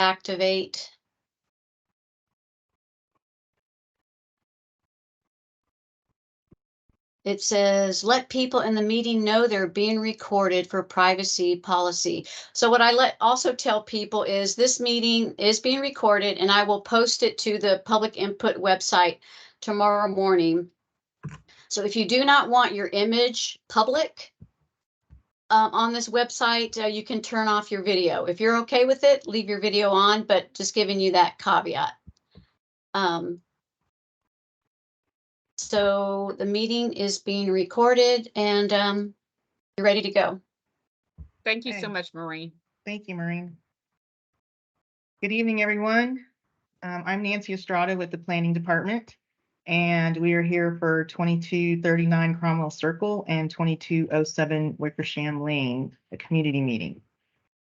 activate. It says, let people in the meeting know they're being recorded for privacy policy. So what I also tell people is this meeting is being recorded, and I will post it to the public input website tomorrow morning. So if you do not want your image public on this website, you can turn off your video. If you're okay with it, leave your video on, but just giving you that caveat. So the meeting is being recorded, and you're ready to go. Thank you so much, Maureen. Thank you, Maureen. Good evening, everyone. I'm Nancy Estrada with the Planning Department, and we are here for 2239 Cromwell Circle and 2207 Wickersham Lane, a community meeting.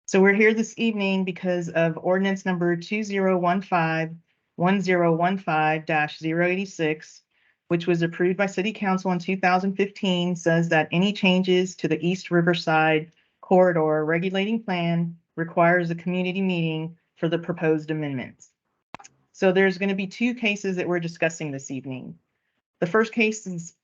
So we're here this evening because of ordinance number 2015-1015-086, which was approved by City Council in 2015, says that any changes to the East Riverside Corridor Regulating Plan requires a community meeting for the proposed amendments. So there's going to be two cases that we're discussing this evening. The first case is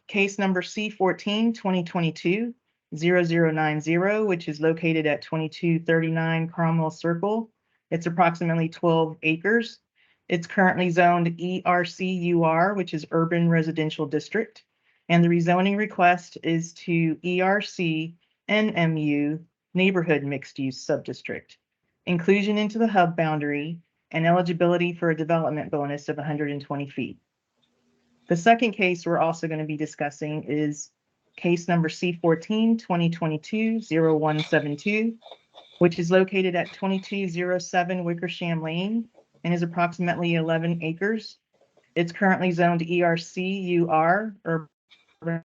case number C14-2022-0090, which is located at 2239 Cromwell Circle. It's approximately 12 acres. It's currently zoned ERC-UR, which is Urban Residential District, and the rezoning request is to ERC-NMU, Neighborhood Mixed Use Subdistrict, inclusion into the hub boundary, and eligibility for a development bonus of 120 feet. The second case we're also going to be discussing is case number C14-2022-0172, which is located at 2207 Wickersham Lane and is approximately 11 acres. It's currently zoned ERC-UR, Urban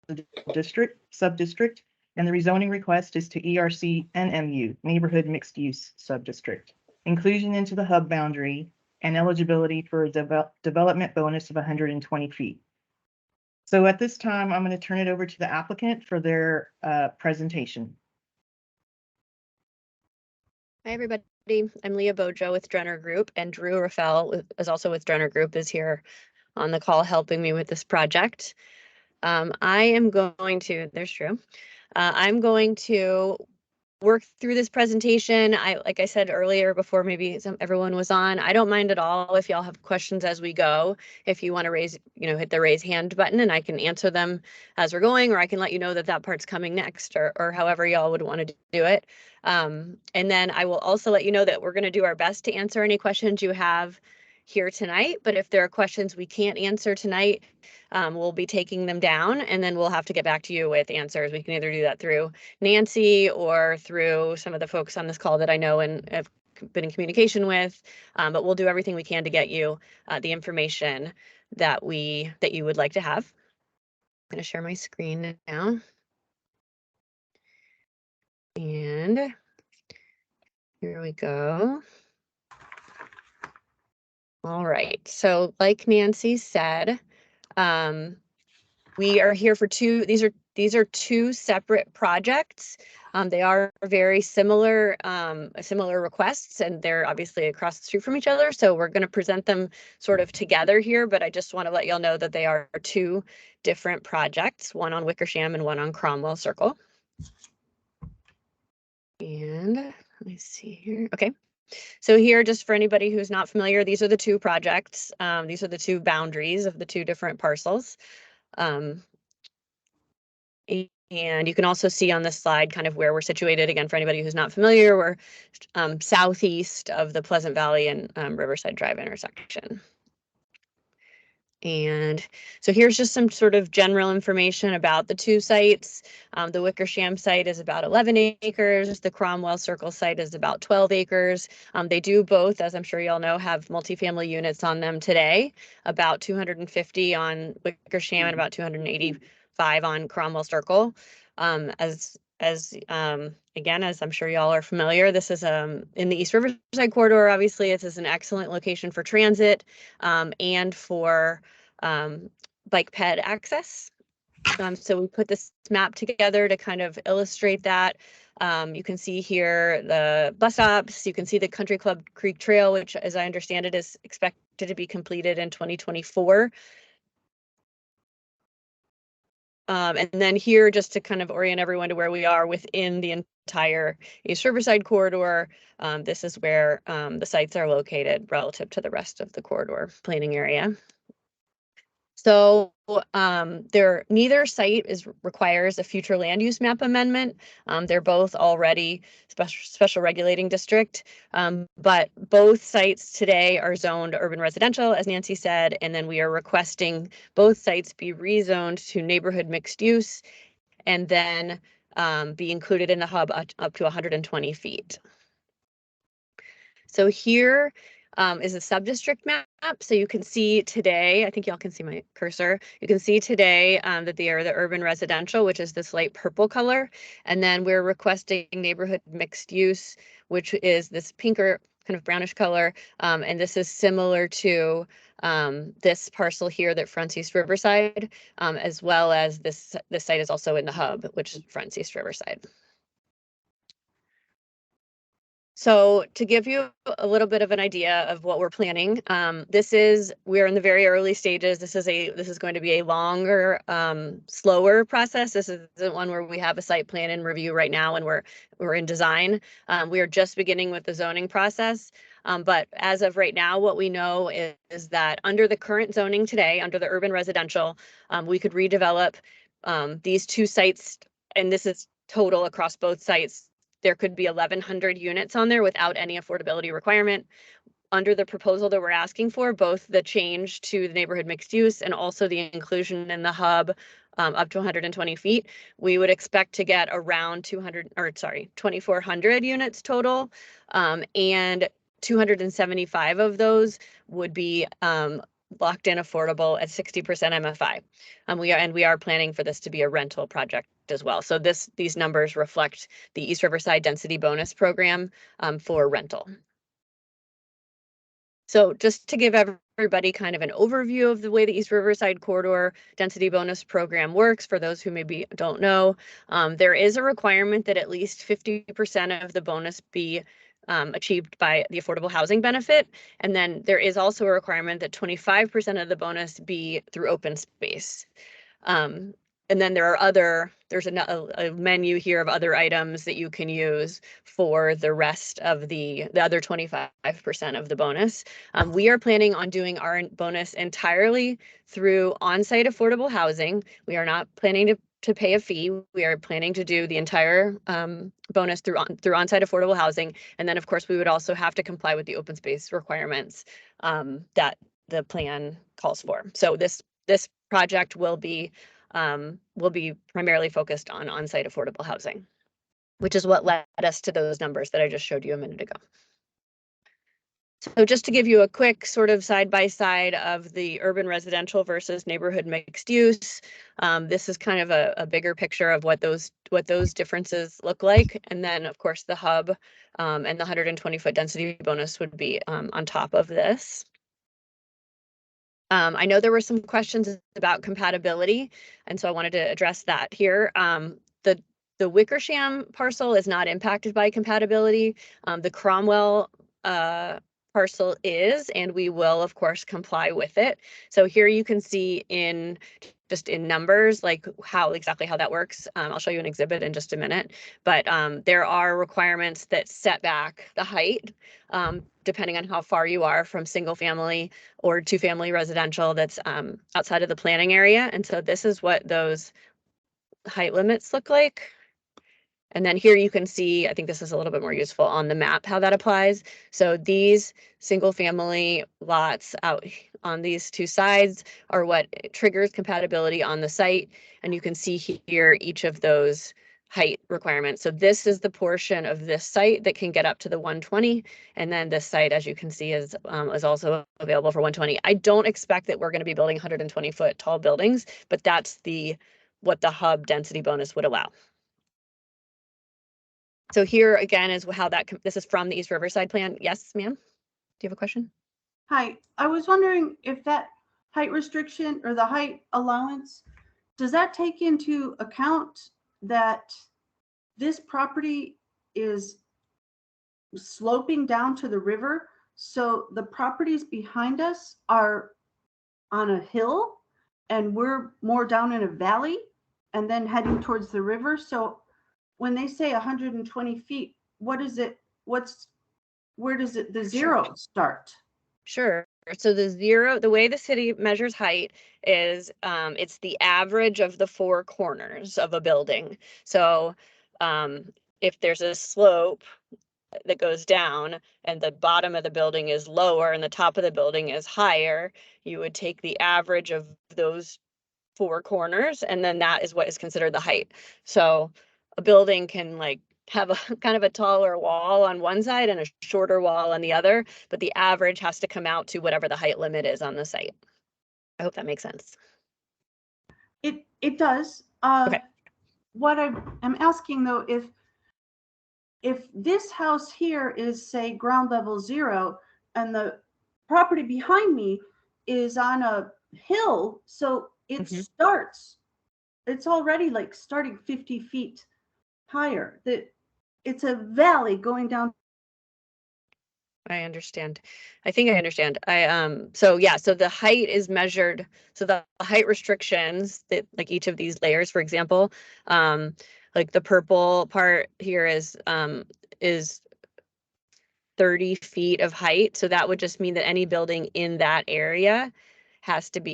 District, Subdistrict, and the rezoning request is to ERC-NMU, Neighborhood Mixed Use Subdistrict, inclusion into the hub boundary, and eligibility for a development bonus of 120 feet. So at this time, I'm going to turn it over to the applicant for their presentation. Hi, everybody. I'm Leah Bojo with Drenner Group, and Drew Rafael is also with Drenner Group, is here on the call helping me with this project. I am going to, there's Drew. I'm going to work through this presentation. Like I said earlier, before maybe everyone was on, I don't mind at all if y'all have questions as we go. If you want to raise, hit the raise hand button and I can answer them as we're going, or I can let you know that that part's coming next, or however y'all would want to do it. And then I will also let you know that we're going to do our best to answer any questions you have here tonight. But if there are questions we can't answer tonight, we'll be taking them down, and then we'll have to get back to you with answers. We can either do that through Nancy or through some of the folks on this call that I know and have been in communication with, but we'll do everything we can to get you the information that you would like to have. I'm going to share my screen now. And here we go. All right, so like Nancy said, we are here for these are two separate projects. They are very similar requests, and they're obviously across the street from each other. So we're going to present them sort of together here, but I just want to let y'all know that they are two different projects, one on Wickersham and one on Cromwell Circle. And let me see here. Okay. So here, just for anybody who's not familiar, these are the two projects. These are the two boundaries of the two different parcels. And you can also see on this slide kind of where we're situated. Again, for anybody who's not familiar, we're southeast of the Pleasant Valley and Riverside Drive intersection. And so here's just some sort of general information about the two sites. The Wickersham site is about 11 acres. The Cromwell Circle site is about 12 acres. They do both, as I'm sure y'all know, have multifamily units on them today, about 250 on Wickersham and about 285 on Cromwell Circle. Again, as I'm sure y'all are familiar, this is in the East Riverside corridor. Obviously, this is an excellent location for transit and for bike ped access. So we put this map together to kind of illustrate that. You can see here the bus stops. You can see the Country Club Creek Trail, which, as I understand it, is expected to be completed in 2024. And then here, just to kind of orient everyone to where we are within the entire East Riverside corridor, this is where the sites are located relative to the rest of the corridor planning area. So neither site requires a future land use map amendment. They're both already special regulating district, but both sites today are zoned urban residential, as Nancy said, and then we are requesting both sites be rezoned to neighborhood mixed use and then be included in the hub up to 120 feet. So here is a sub-district map. So you can see today, I think y'all can see my cursor. You can see today that they are the urban residential, which is this light purple color. And then we're requesting neighborhood mixed use, which is this pinker kind of brownish color. And this is similar to this parcel here that fronts East Riverside, as well as this site is also in the hub, which fronts East Riverside. So to give you a little bit of an idea of what we're planning, we're in the very early stages. This is going to be a longer, slower process. This isn't one where we have a site plan in review right now and we're in design. We are just beginning with the zoning process. But as of right now, what we know is that under the current zoning today, under the urban residential, we could redevelop these two sites, and this is total across both sites. There could be 1,100 units on there without any affordability requirement. Under the proposal that we're asking for, both the change to the neighborhood mixed use and also the inclusion in the hub up to 120 feet, we would expect to get around 2,400 units total, and 275 of those would be locked in affordable at 60% MFI. We are planning for this to be a rental project as well. So these numbers reflect the East Riverside Density Bonus Program for rental. So just to give everybody kind of an overview of the way the East Riverside Corridor Density Bonus Program works, for those who maybe don't know, there is a requirement that at least 50% of the bonus be achieved by the affordable housing benefit. And then there is also a requirement that 25% of the bonus be through open space. And then there's a menu here of other items that you can use for the rest of the other 25% of the bonus. We are planning on doing our bonus entirely through on-site affordable housing. We are not planning to pay a fee. We are planning to do the entire bonus through on-site affordable housing. And then of course we would also have to comply with the open space requirements that the plan calls for. So this project will be primarily focused on on-site affordable housing, which is what led us to those numbers that I just showed you a minute ago. So just to give you a quick sort of side-by-side of the urban residential versus neighborhood mixed use, this is kind of a bigger picture of what those differences look like. And then of course the hub and the 120-foot density bonus would be on top of this. I know there were some questions about compatibility, and so I wanted to address that here. The Wickersham parcel is not impacted by compatibility. The Cromwell parcel is, and we will of course comply with it. So here you can see just in numbers, like exactly how that works. I'll show you an exhibit in just a minute, but there are requirements that set back the height depending on how far you are from single family or two family residential that's outside of the planning area. And so this is what those height limits look like. And then here you can see, I think this is a little bit more useful on the map, how that applies. So these single family lots out on these two sides are what triggers compatibility on the site. And you can see here each of those height requirements. So this is the portion of this site that can get up to the 120. And then this site, as you can see, is also available for 120. I don't expect that we're going to be building 120-foot tall buildings, but that's what the hub density bonus would allow. So here again is how this is from the East Riverside plan. Yes, ma'am. Do you have a question? Hi, I was wondering if that height restriction or the height allowance, does that take into account that this property is sloping down to the river. So the properties behind us are on a hill and we're more down in a valley and then heading towards the river. So when they say 120 feet, what is it? Where does the zero start? Sure. So the way the city measures height is it's the average of the four corners of a building. So if there's a slope that goes down and the bottom of the building is lower and the top of the building is higher, you would take the average of those four corners, and then that is what is considered the height. So a building can like have a kind of a taller wall on one side and a shorter wall on the other, but the average has to come out to whatever the height limit is on the site. I hope that makes sense. It does. Okay. What I'm asking though, if this house here is say ground level 0 and the property behind me is on a hill, so it starts, it's already like starting 50 feet higher. It's a valley going down. I understand. I think I understand. So yeah, so the height is measured. So the height restrictions that like each of these layers, for example, like the purple part here is 30 feet of height. So that would just mean that any building in that area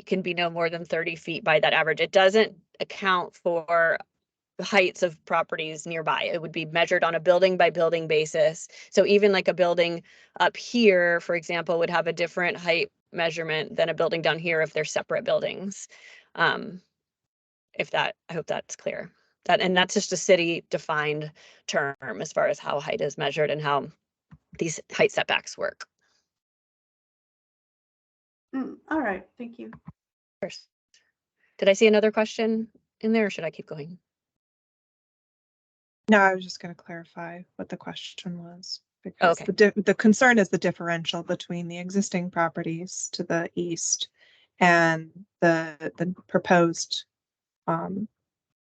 can be no more than 30 feet by that average. It doesn't account for the heights of properties nearby. It would be measured on a building by building basis. So even like a building up here, for example, would have a different height measurement than a building down here if they're separate buildings. I hope that's clear. And that's just a city defined term as far as how height is measured and how these height setbacks work. All right, thank you. First, did I see another question in there or should I keep going? No, I was just going to clarify what the question was, because Okay. the concern is the differential between the existing properties to the east and the proposed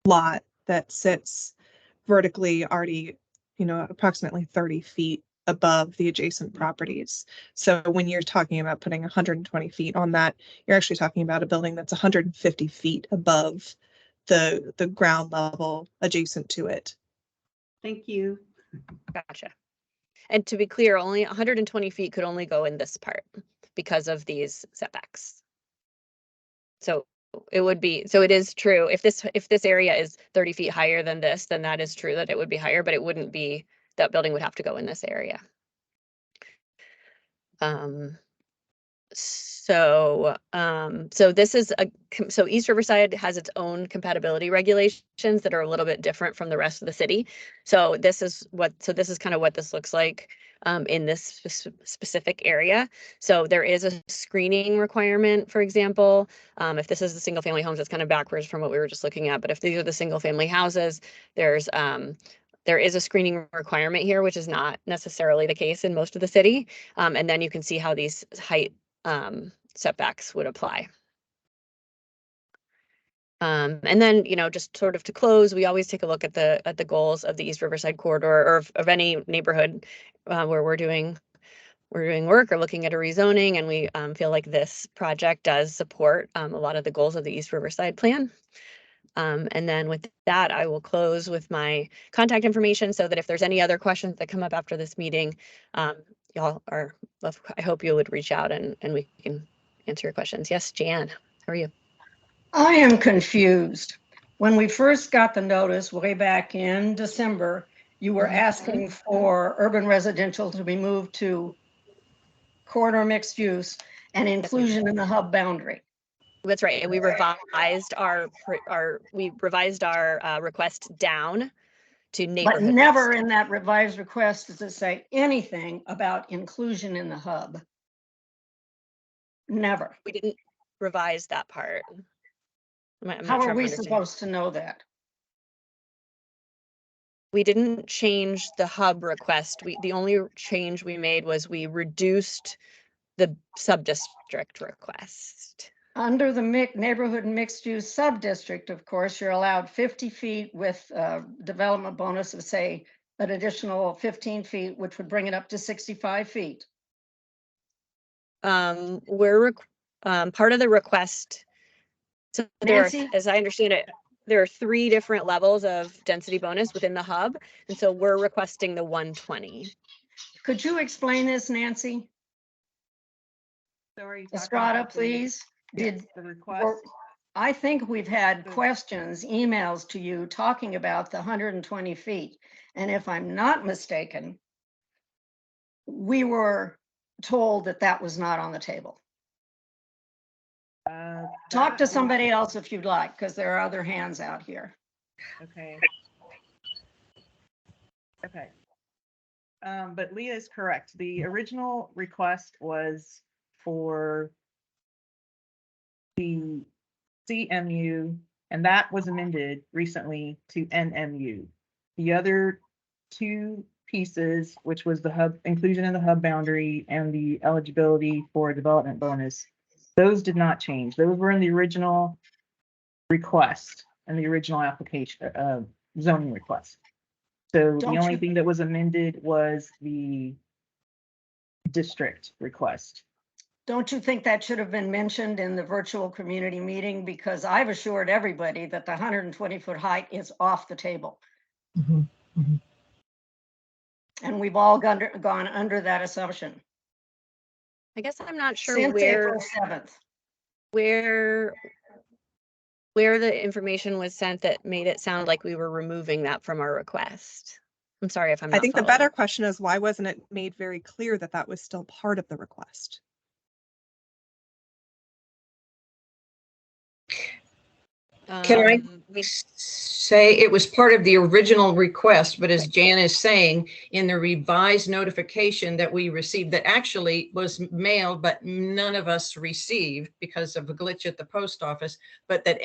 lot that sits vertically already, approximately 30 feet above the adjacent properties. So when you're talking about putting 120 feet on that, you're actually talking about a building that's 150 feet above the ground level adjacent to it. Thank you. Gotcha. And to be clear, only 120 feet could only go in this part because of these setbacks. So it is true. If this area is 30 feet higher than this, then that is true that it would be higher, but it wouldn't be, that building would have to go in this area. So East Riverside has its own compatibility regulations that are a little bit different from the rest of the city. So this is kind of what this looks like in this specific area. So there is a screening requirement, for example. If this is the single family homes, it's kind of backwards from what we were just looking at. But if these are the single family houses, there is a screening requirement here, which is not necessarily the case in most of the city. And then you can see how these height setbacks would apply. And then, just sort of to close, we always take a look at the goals of the East Riverside corridor or of any neighborhood where we're doing work or looking at a rezoning, and we feel like this project does support a lot of the goals of the East Riverside plan. And then with that, I will close with my contact information so that if there's any other questions that come up after this meeting, I hope you would reach out and we can answer your questions. Yes, Jan, how are you? I am confused. When we first got the notice way back in December, you were asking for urban residential to be moved to corridor mixed use and inclusion in the hub boundary. That's right. And we revised our request down to neighborhood. But never in that revised request does it say anything about inclusion in the hub. Never. We didn't revise that part. How are we supposed to know that? We didn't change the hub request. The only change we made was we reduced the sub-district request. Under the neighborhood mixed use sub-district, of course, you're allowed 50 feet with development bonus of, say, an additional 15 feet, which would bring it up to 65 feet. Part of the request. So there are, Nancy? as I understand it, there are 3 different levels of density bonus within the hub. And so we're requesting the 120. Could you explain this, Nancy? So are you talking Estrada, about the- please? yes, Did, the request? I think we've had The- questions, emails to you talking about the 120 feet. And if I'm not mistaken, we were told that that was not on the table. Talk that to was- somebody else if you'd like, because there are other hands out here. Okay. Okay. But Leah is correct. The original request was for the CMU, and that was amended recently to NMU. The other 2 pieces, which was the hub inclusion in the hub boundary and the eligibility for development bonus, those did not change. Those were in the original request and the original application, zoning request. So the Don't only you- thing that was amended was the district request. Don't you think that should have been mentioned in the virtual community meeting? Because I've assured everybody that the 120-foot height is off the table. And we've all gone under that assumption I guess I'm not sure since where April 7th. where the information was sent that made it sound like we were removing that from our request. I'm sorry if I'm not I think the following. better question is, why wasn't it made very clear that that was still part of the request? Can I We- say it was part of the original request, but as Jan is saying, in the revised notification that we received, that actually was mailed, but none of us received because of a glitch at the post office, but that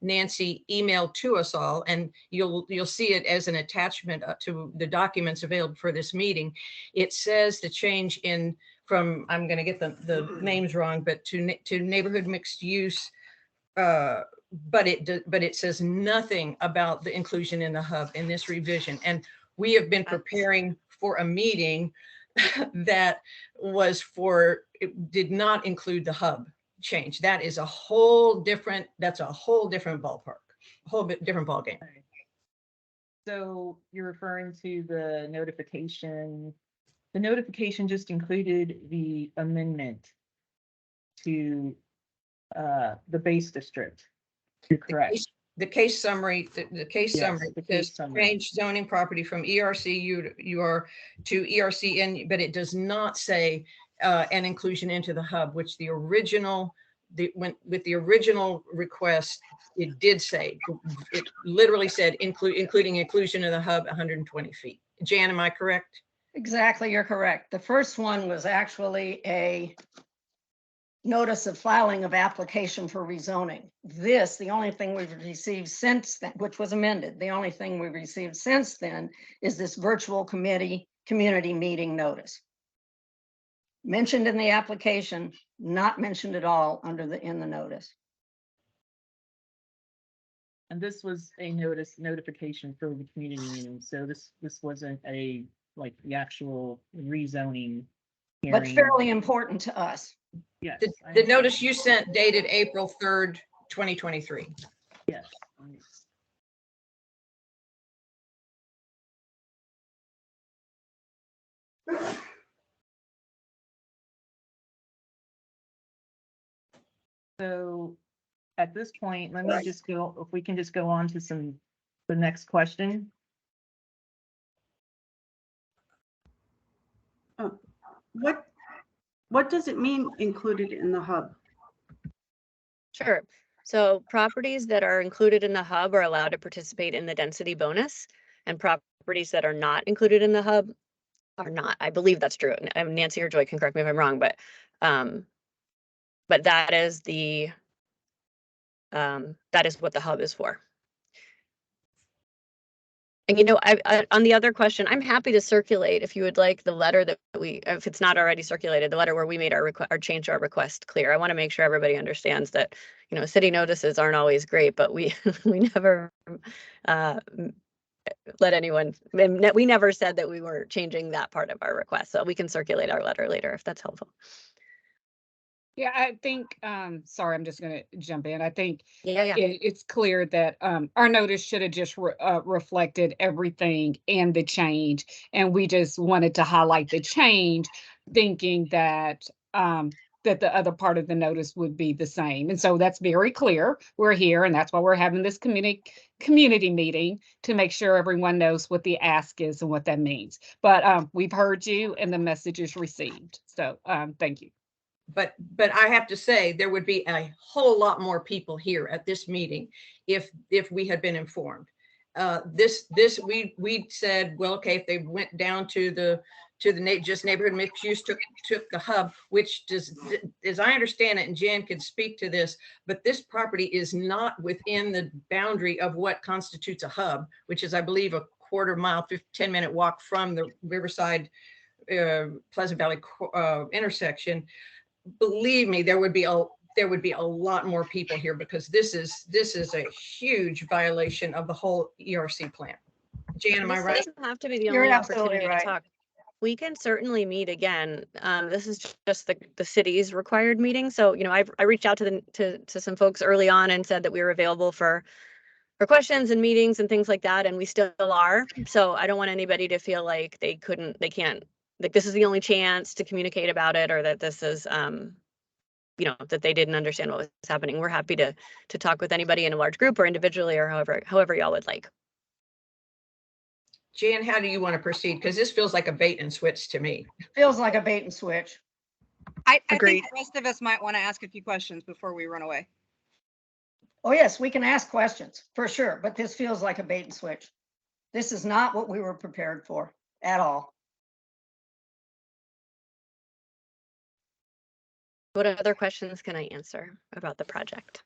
Nancy emailed to us all, and you'll see it as an attachment to the documents available for this meeting. It says the change in from, I'm going to get the names wrong, but to neighborhood mixed use, but it says nothing about the inclusion in the hub in this revision. And we have been preparing for a meeting that was it did not include the hub change. That is a whole different, that's a whole different ballpark, a whole bit different ballgame. So you're referring to the notification. The notification just included the amendment to the base district. You're correct. The case summary, the case Yes, summary the case says summary. change zoning property from ERC UR to ERC, but it does not say an inclusion into the hub, which the original, with the original request, it did say, it literally said including inclusion of the hub 120 feet. Jan, am I correct? Exactly, you're correct. The first one was actually a notice of filing of application for rezoning. This, the only thing we've received since then, which was amended, the only thing we've received since then is this virtual community meeting notice. Mentioned in the application, not mentioned at all in the notice. And this was a notification for the community meeting. So this wasn't like the actual rezoning But hearing. fairly important to us. Yes. I The understand. notice you sent dated April 3rd, 2023. Yes. So at this point, let me just go, if we can just go on to the next question. What does it mean included in the hub? Sure. So properties that are included in the hub are allowed to participate in the density bonus, and properties that are not included in the hub are not. I believe that's true. Nancy or Joy can correct me if I'm wrong, but that is that is what the hub is for. And you know, on the other question, I'm happy to circulate if you would like the letter that if it's not already circulated, the letter where we made our change our request clear. I want to make sure everybody understands that, you know, city notices aren't always great, but we never let anyone, we never said that we were changing that part of our request. So we can circulate our letter later if that's helpful. Yeah, I think, sorry, I'm just gonna jump in. I think Yeah. it's clear that our notice should have just reflected everything and the change. And we just wanted to highlight the change, thinking that that the other part of the notice would be the same. And so that's very clear. We're here, and that's why we're having this community meeting to make sure everyone knows what the ask is and what that means. But we've heard you and the message is received. So thank you. But I have to say, there would be a whole lot more people here at this meeting if we had been informed. We said, well, okay, if they went down to the just neighborhood mixed use, took the hub, which does, as I understand it, and Jan could speak to this, but this property is not within the boundary of what constitutes a hub, which is, I believe, a quarter mile, 10-minute walk from the Riverside Pleasant Valley intersection. Believe me, there would be a lot more people here, because this is a huge violation of the whole ERC plan. Jan, am I right? This doesn't have to be the You're only absolutely opportunity right. to talk. We can certainly meet again. This is just the city's required meeting. So, you know, I reached out to some folks early on and said that we were available for questions and meetings and things like that, and we still are. So I don't want anybody to feel like they can't, like this is the only chance to communicate about it, or that this is you know, that they didn't understand what was happening. We're happy to talk with anybody in a large group or individually, or however y'all would like. Jan, how do you want to proceed? Because this feels like a bait and switch to me. Feels like a bait and switch. I Agreed. think the rest of us might want to ask a few questions before we run away. Oh, yes, we can ask questions for sure, but this feels like a bait and switch. This is not what we were prepared for at all. What other questions can I answer about the project?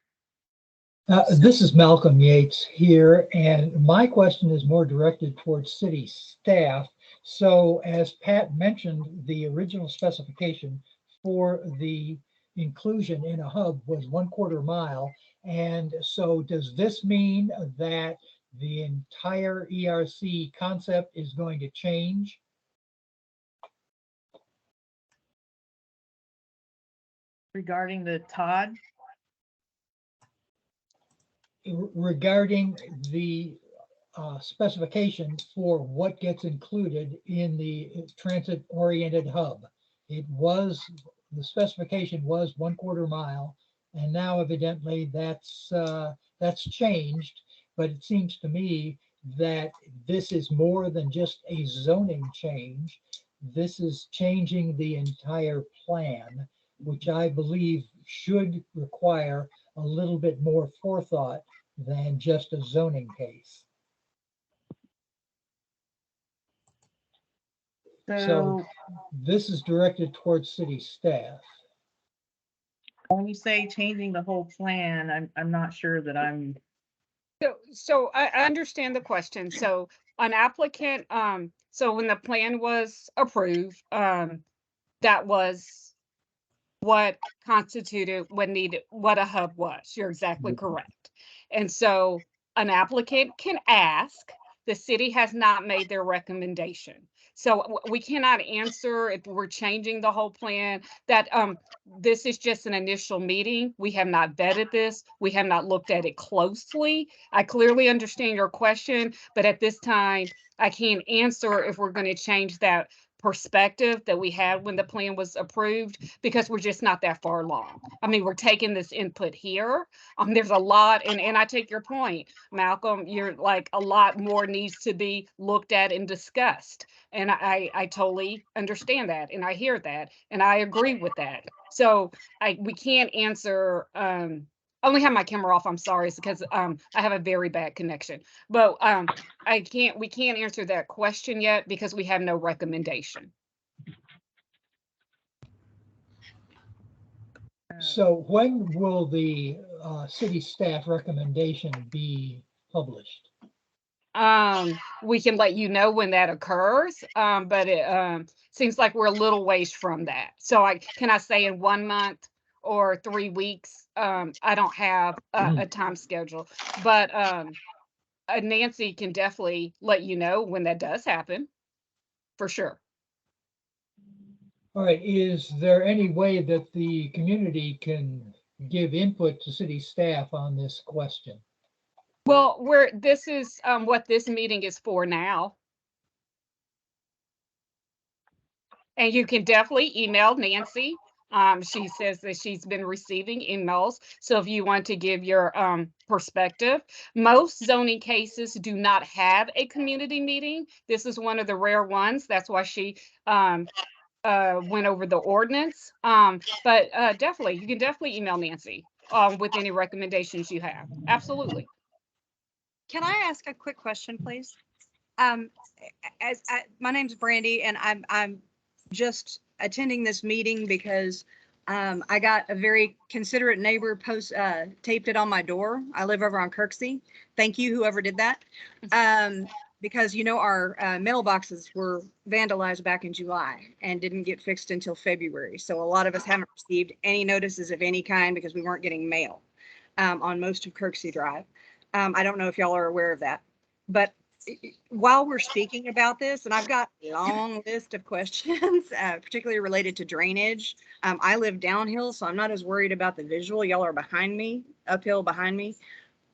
This is Malcolm Yates here, and my question is more directed towards city staff. So as Pat mentioned, the original specification for the inclusion in a hub was 1/4 mile. And so does this mean that the entire ERC concept is going to change? Regarding the Todd, Regarding the specification for what gets included in the transit-oriented hub. The specification was 1/4 mile, and now evidently that's changed. But it seems to me that this is more than just a zoning change. This is changing the entire plan, which I believe should require a little bit more forethought than just a zoning case. So this is directed towards city staff. when you say changing the whole plan, I'm not sure that I'm. So I understand the question. So an applicant, so when the plan was approved, that was what constituted what a hub was. You're exactly correct. And so an applicant can ask, the city has not made their recommendation. So we cannot answer if we're changing the whole plan. That this is just an initial meeting. We have not vetted this. We have not looked at it closely. I clearly understand your question, but at this time, I can't answer if we're going to change that perspective that we had when the plan was approved, because we're just not that far along. I mean, we're taking this input here. There's a lot, and I take your point, Malcolm. You're like, a lot more needs to be looked at and discussed. And I totally understand that, and I hear that, and I agree with that. So we can't answer. I only have my camera off. I'm sorry, it's because I have a very bad connection. But we can't answer that question yet because we have no recommendation. So when will the city staff recommendation be published? we can let you know when that occurs. But it seems like we're a little ways from that. So can I say in 1 month or 3 weeks? I don't have a time schedule, but Nancy can definitely let you know when that does happen, for sure. All right, is there any way that the community can give input to city staff on this question? Well, this is what this meeting is for now. And you can definitely email Nancy. She says that she's been receiving emails. So if you want to give your perspective, most zoning cases do not have a community meeting. This is one of the rare ones. That's why she went over the ordinance. But definitely, you can definitely email Nancy with any recommendations you have. Absolutely. Can I ask a quick question, please? My name's Brandy, and I'm just attending this meeting because I got a very considerate neighbor taped it on my door. I live over on Kirksey. Thank you, whoever did that. Because, you know, our mailboxes were vandalized back in July and didn't get fixed until February. So a lot of us haven't received any notices of any kind because we weren't getting mail on most of Kirksey Drive. I don't know if y'all are aware of that, but while we're speaking about this, and I've got a long list of questions, particularly related to drainage. I live downhill, so I'm not as worried about the visual. Y'all are behind me, uphill behind me.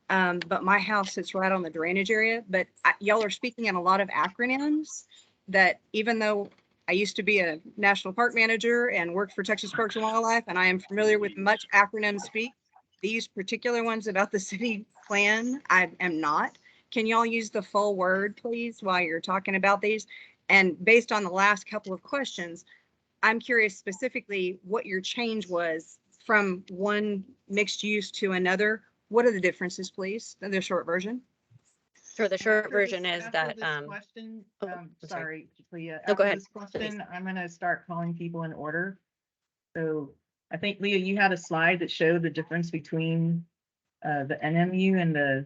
But my house sits right on the drainage area. But y'all are speaking in a lot of acronyms that, even though I used to be a national park manager and worked for Texas Parks and Wildlife, and I am familiar with much acronym speak, these particular ones about the city plan, I am not. Can y'all use the full word, please, while you're talking about these? And based on the last couple of questions, I'm curious specifically what your change was from one mixed use to another. What are the differences, please? The short version. Sure, the short version is that, Question, sorry. sorry, Leah. No, go After ahead, this question, I'm gonna start calling people in order. So I think, Leah, you had a slide that showed the difference between the NMU and the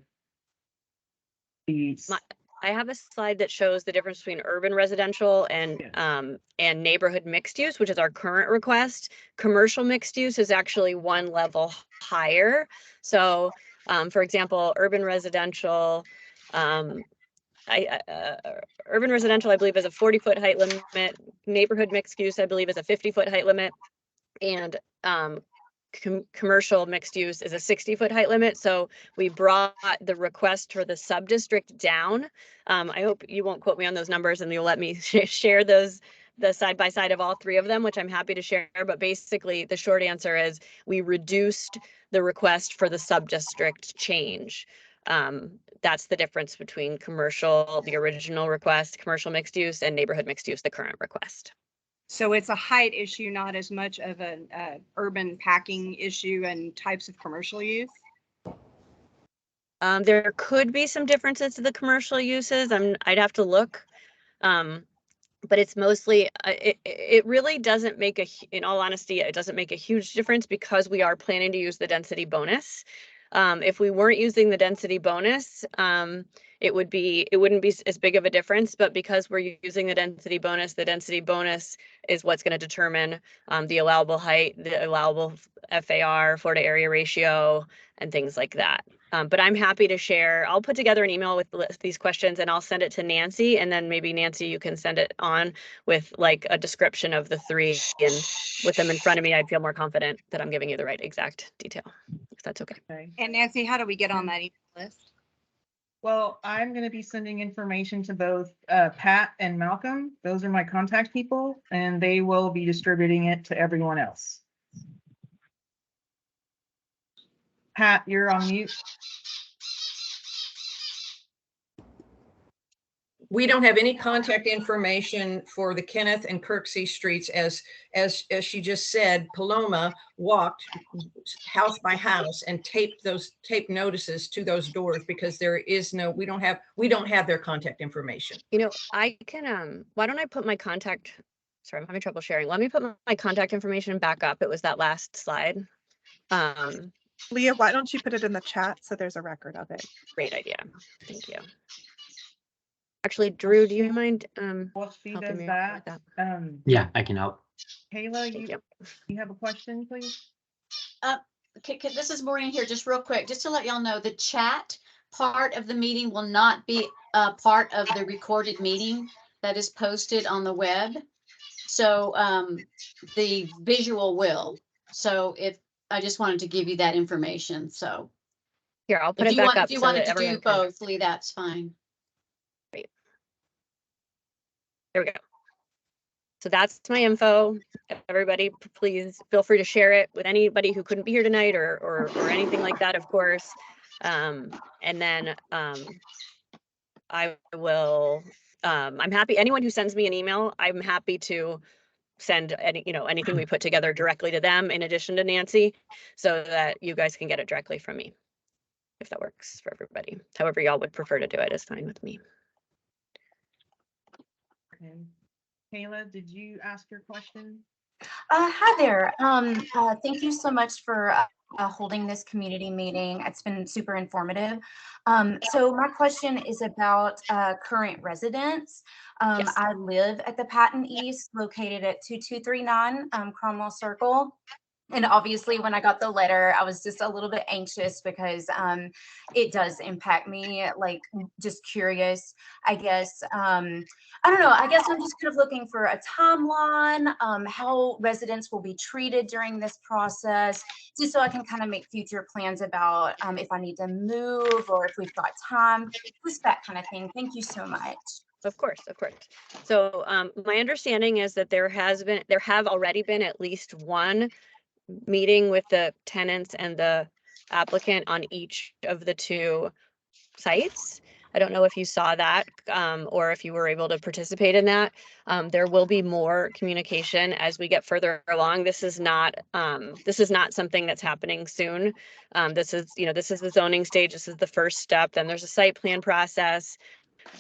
I have a slide that shows the difference between urban residential and neighborhood mixed use, which is our current request. Commercial mixed use is actually one level higher. So, for example, urban residential, urban residential, I believe, is a 40-foot height limit. Neighborhood mixed use, I believe, is a 50-foot height limit, and commercial mixed use is a 60-foot height limit. So we brought the request for the sub-district down. I hope you won't quote me on those numbers and you'll let me share those, the side by side of all three of them, which I'm happy to share. But basically the short answer is we reduced the request for the sub-district change. That's the difference between commercial, the original request, commercial mixed use, and neighborhood mixed use, the current request. So it's a height issue, not as much of an urban packing issue and types of commercial use? There could be some differences to the commercial uses. I'd have to look. But it's mostly, it really doesn't make in all honesty, it doesn't make a huge difference because we are planning to use the density bonus. If we weren't using the density bonus, it wouldn't be as big of a difference, but because we're using the density bonus is what's going to determine the allowable height, the allowable FAR, Florida area ratio, and things like that. But I'm happy to share. I'll put together an email with these questions and I'll send it to Nancy, and then maybe Nancy, you can send it on with like a description of the three, and with them in front of me, I'd feel more confident that I'm giving you the right exact detail, if that's okay. And Nancy, how do we get on that email list? Well, I'm going to be sending information to both Pat and Malcolm. Those are my contact people, and they will be distributing it to everyone else. Pat, you're on mute. We don't have any contact information for the Kenneth and Kirksey streets. As she just said, Paloma walked house by house and taped notices to those doors because there is no, we don't have their contact information. You know, I can, why don't I put my contact, sorry, I'm having trouble sharing. Let me put my contact information back up. It was that last slide. Leah, why don't you put it in the chat so there's a record of it? Great idea. Thank you. Actually, Drew, do you mind While she helping does me that, with that? Yeah, I can help. Kayla, Thank you. you have a question, please? This is Maureen here, just real quick, just to let y'all know, the chat part of the meeting will not be a part of the recorded meeting that is posted on the web. So the visual will. So if I just wanted to give you that information. So Here, I'll put it back up if you so wanted that to everyone do can. both, Lee, that's fine. There we go. So that's my info. Everybody, please feel free to share it with anybody who couldn't be here tonight or anything like that, of course. And then I will, I'm happy, anyone who sends me an email, I'm happy to send anything we put together directly to them in addition to Nancy, so that you guys can get it directly from me. If that works for everybody, however y'all would prefer to do it is fine with me. Okay. Kayla, did you ask your question? Hi there. Thank you so much for holding this community meeting. It's been super informative. So my question is about current residents. Yes. I live at the Patton East, located at 2239 Cromwell Circle. And obviously, when I got the letter, I was just a little bit anxious because it does impact me, like just curious, I guess. I don't know. I guess I'm just kind of looking for a timeline, how residents will be treated during this process, just so I can kind of make future plans about if I need to move or if we've got time, just that kind of thing. Thank you so much. Of course, of course. So my understanding is that there have already been at least one meeting with the tenants and the applicant on each of the two sites. I don't know if you saw that or if you were able to participate in that. There will be more communication as we get further along. This is not something that's happening soon. This is the zoning stage. This is the first step. Then there's a site plan process.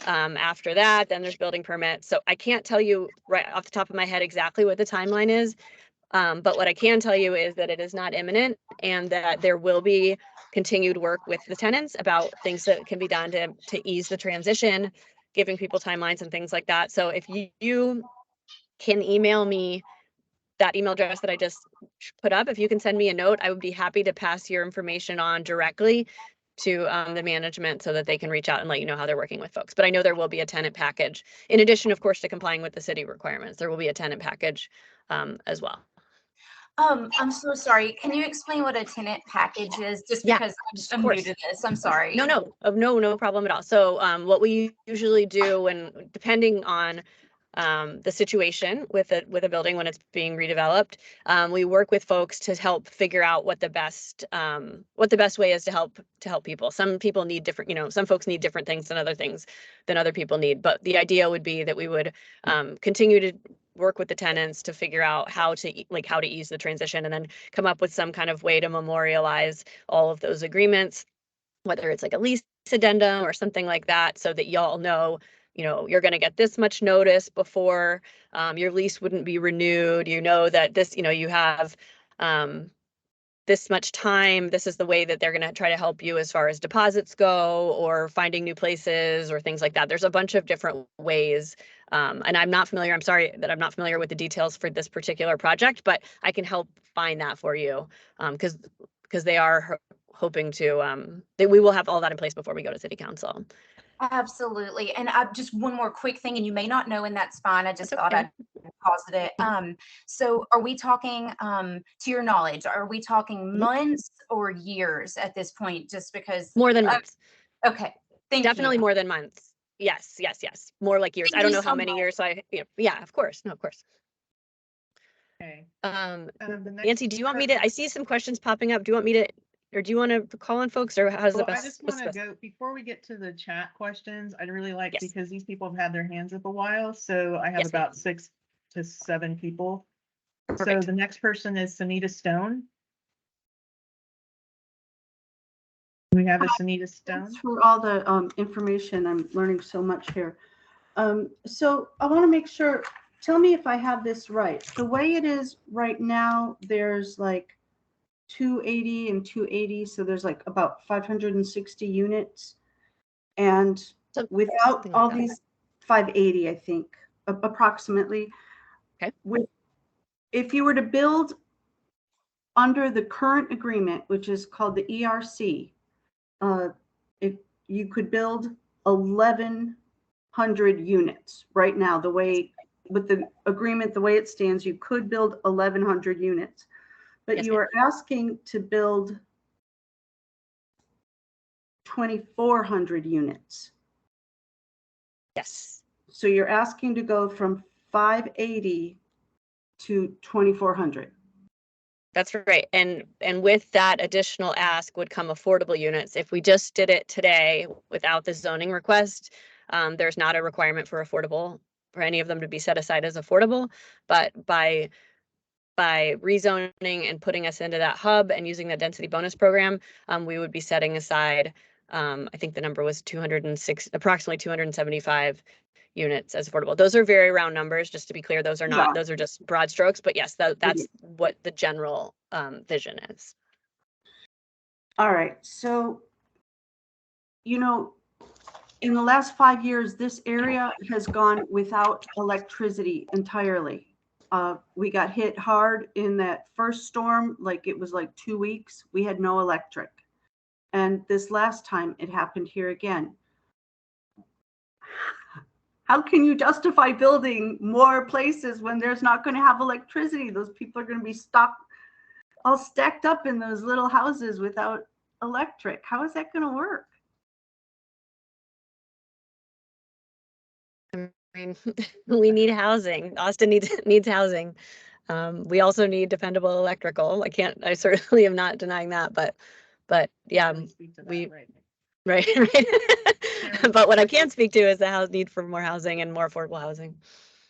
After that, then there's building permits. So I can't tell you right off the top of my head exactly what the timeline is. But what I can tell you is that it is not imminent and that there will be continued work with the tenants about things that can be done to ease the transition, giving people timelines and things like that. So if you can email me that email address that I just put up, if you can send me a note, I would be happy to pass your information on directly to the management so that they can reach out and let you know how they're working with folks. But I know there will be a tenant package. In addition, of course, to complying with the city requirements, there will be a tenant package as well. I'm so sorry. Can you explain what a tenant package is? Just Yeah, because I'm new to this. I'm sorry. No problem at all. So what we usually do when, depending on the situation with a building when it's being redeveloped, we work with folks to help figure out what the best way is to help people. Some people need different, some folks need different things than other people need. But the idea would be that we would continue to work with the tenants to figure out how to ease the transition and then come up with some kind of way to memorialize all of those agreements, whether it's like a lease addendum or something like that, so that y'all know, you're going to get this much notice before your lease wouldn't be renewed. You know that this, you have this much time. This is the way that they're going to try to help you as far as deposits go or finding new places or things like that. There's a bunch of different ways. And I'm sorry that I'm not familiar with the details for this particular project, but I can help find that for you because they are hoping to, we will have all that in place before we go to city council. Absolutely. And just one more quick thing, and you may not know, and that's fine. I just thought I'd posit it. So are we talking, to your knowledge, are we talking months or years at this point? Just because more than months. Okay. Thank you. Definitely more than months. Yes. More like years. I don't know how many years. So yeah, of course. No, of course. Okay. Nancy, do you want me to, I see some questions popping up. Do you want me to, or do you want to call on folks, or how's the best? I just want to go, before we get to the chat questions, I'd really like, Yes. because these people have had their hands up a while, so I have about 6 to 7 people. Perfect. So the next person is Sunita Stone. We have a Sunita Stone. Thanks for all the information. I'm learning so much here. So I want to make sure, tell me if I have this right. The way it is right now, there's like 280 and 280, so there's like about 560 units. And So without all these 580, I think, approximately. Okay. If you were to build under the current agreement, which is called the ERC, if you could build 1,100 units right now, the way with the agreement, the way it stands, you could build 1,100 units, but Yes, you are asking to build 2,400 units. yes, So you're asking to go from 580 to 2,400. that's right. And with that additional ask would come affordable units. If we just did it today without the zoning request, there's not a requirement for affordable, for any of them to be set aside as affordable. But by rezoning and putting us into that hub and using the density bonus program, we would be setting aside, I think the number was 206, approximately 275 units as affordable. Those are very round numbers, just to be clear. Those are not, Yeah. those are just broad strokes, but yes, that's what the general vision is. All right. So, you know, in the last 5 years, this area has gone without electricity entirely. We got hit hard in that first storm, like it was like 2 weeks. We had no electric. And this last time it happened here again. How can you justify building more places when there's not going to have electricity? Those people are going to be all stacked up in those little houses without electric. How is that going to work? I mean, we need housing. Austin needs housing. We also need dependable electrical. I certainly am not denying that, but yeah, Really speak to that, we, right. right. But what I can speak to is the need for more housing and more affordable housing.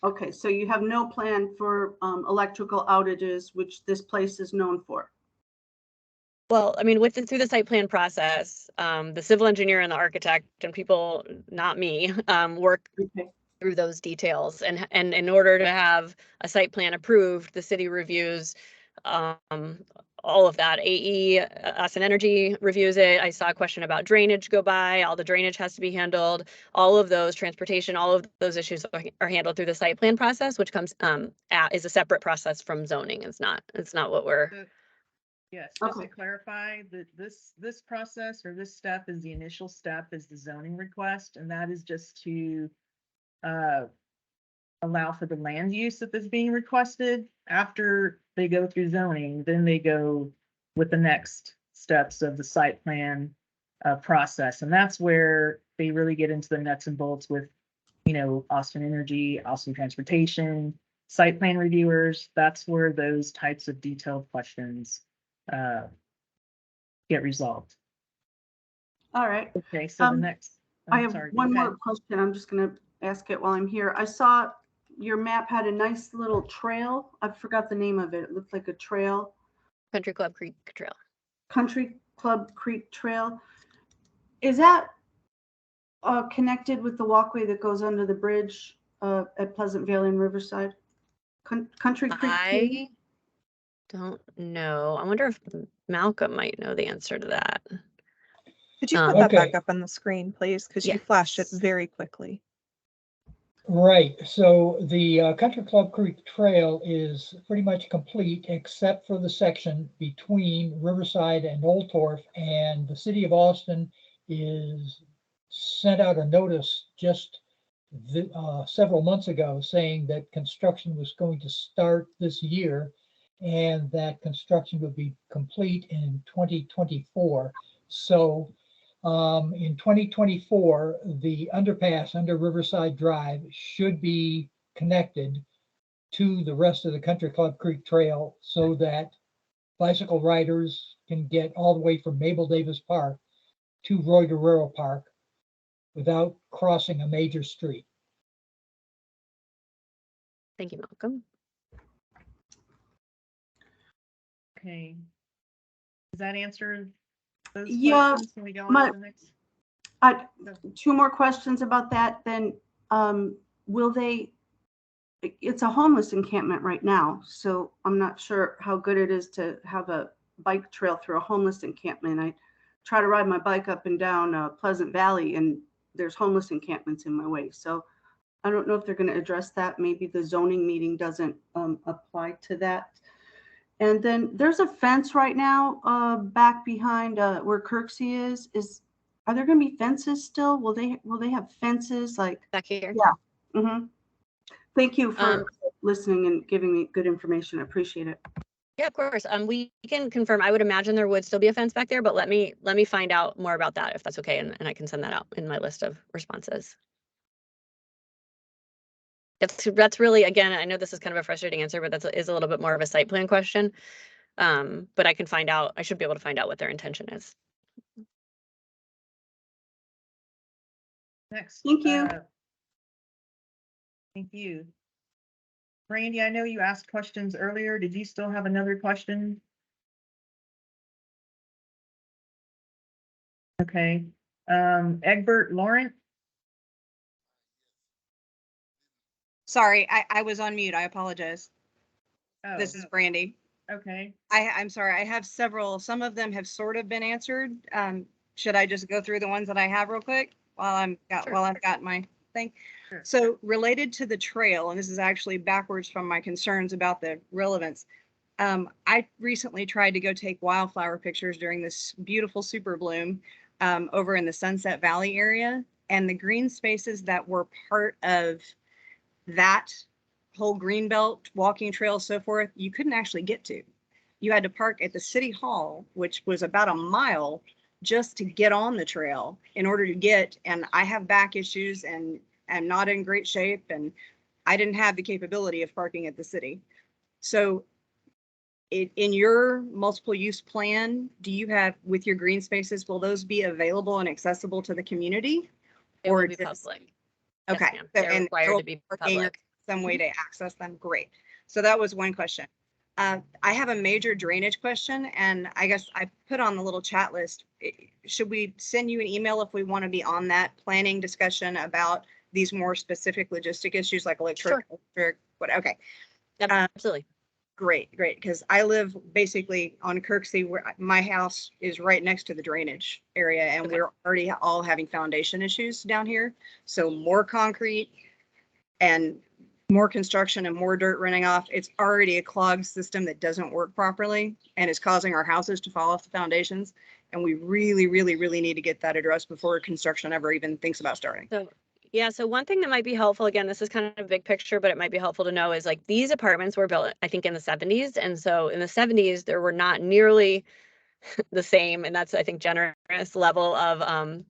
Okay, so you have no plan for electrical outages, which this place is known for. Well, I mean, through the site plan process, the civil engineer and the architect and people, not me, work through those details. And in order to have a site plan approved, the city reviews all of that. AE, Austin Energy reviews it. I saw a question about drainage go by. All the drainage has to be handled. All of those, transportation, all of those issues are handled through the site plan process, which comes is a separate process from zoning. It's not what we're. Yes, just to clarify that this process or this step is the initial step, is the zoning request, and that is just to allow for the land use that is being requested. After they go through zoning, then they go with the next steps of the site plan process, and that's where they really get into the nuts and bolts with, Austin Energy, Austin Transportation, site plan reviewers. That's where those types of detailed questions get resolved. All right. Okay, so the next. I have one more question. I'm just going to ask it while I'm here. I saw your map had a nice little trail. I forgot the name of it. It looked like a trail. Country Club Creek Trail. Country Club Creek Trail. Is that connected with the walkway that goes under the bridge at Pleasant Valley and Riverside? Country Creek. I don't know. I wonder if Malcolm might know the answer to that. Could you put that back up on the screen, please? Because you flashed it very quickly. Right. So the Country Club Creek Trail is pretty much complete except for the section between Riverside and Old Torf, and the city of Austin is sent out a notice just several months ago saying that construction was going to start this year and that construction would be complete in 2024. So in 2024, the underpass under Riverside Drive should be connected to the rest of the Country Club Creek Trail so that bicycle riders can get all the way from Mabel Davis Park to Roy Guerrero Park without crossing a major street. Thank you, Malcolm. Okay. Does that answer those questions? Can we go on to the next? Two more questions about that. Then it's a homeless encampment right now, so I'm not sure how good it is to have a bike trail through a homeless encampment. I try to ride my bike up and down Pleasant Valley, and there's homeless encampments in my way. So I don't know if they're going to address that. Maybe the zoning meeting doesn't apply to that. And then there's a fence right now back behind where Kirksey is. Are there going to be fences still? Will they have fences like Back here. Yeah. Mm-hmm. Thank you for listening and giving me good information. I appreciate it. Yeah, of course. We can confirm. I would imagine there would still be a fence back there, but let me find out more about that if that's okay, and I can send that out in my list of responses. That's really, again, I know this is kind of a frustrating answer, but that is a little bit more of a site plan question. But I can find out. I should be able to find out what their intention is. Next. Thank you. Thank you. Brandy, I know you asked questions earlier. Did you still have another question? Okay. Egbert Lawrence. Sorry, I was on mute. I apologize. Oh, This is Brandy. okay. I'm sorry. I have several. Some of them have sort of been answered. Should I just go through the ones that I have real quick while I've got my thing? Sure. So related to the trail, and this is actually backwards from my concerns about the relevance. I recently tried to go take wildflower pictures during this beautiful super bloom over in the Sunset Valley area, and the green spaces that were part of that whole green belt, walking trail, so forth, you couldn't actually get to. You had to park at the city hall, which was about a mile just to get on the trail in order to get, and I have back issues and I'm not in great shape, and I didn't have the capability of parking at the city. So in your multiple use plan, do you have, with your green spaces, will those be available and accessible to the community? It will be public. Okay. Yes, they're required to be public. Some way to access them. Great. So that was one question. I have a major drainage question, and I guess I put on the little chat list. Should we send you an email if we want to be on that planning discussion about these more specific logistic issues like electric? Sure. Okay. Absolutely. Great. Because I live basically on Kirksey, where my house is right next to the drainage area, and we're already all having foundation issues down here. So more concrete and more construction and more dirt running off. It's already a clogged system that doesn't work properly and is causing our houses to fall off the foundations. And we really, really, really need to get that addressed before construction ever even thinks about starting. So one thing that might be helpful, again, this is kind of big picture, but it might be helpful to know is like these apartments were built, I think, in the 70s. And so in the 70s, there were not nearly the same, and that's, I think, generous level of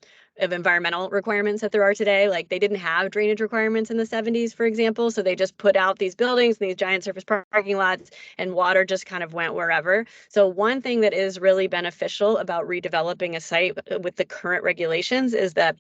environmental requirements that there are today. Like they didn't have drainage requirements in the 70s, for example. So they just put out these buildings and these giant surface parking lots, and water just kind of went wherever. So one thing that is really beneficial about redeveloping a site with the current regulations is that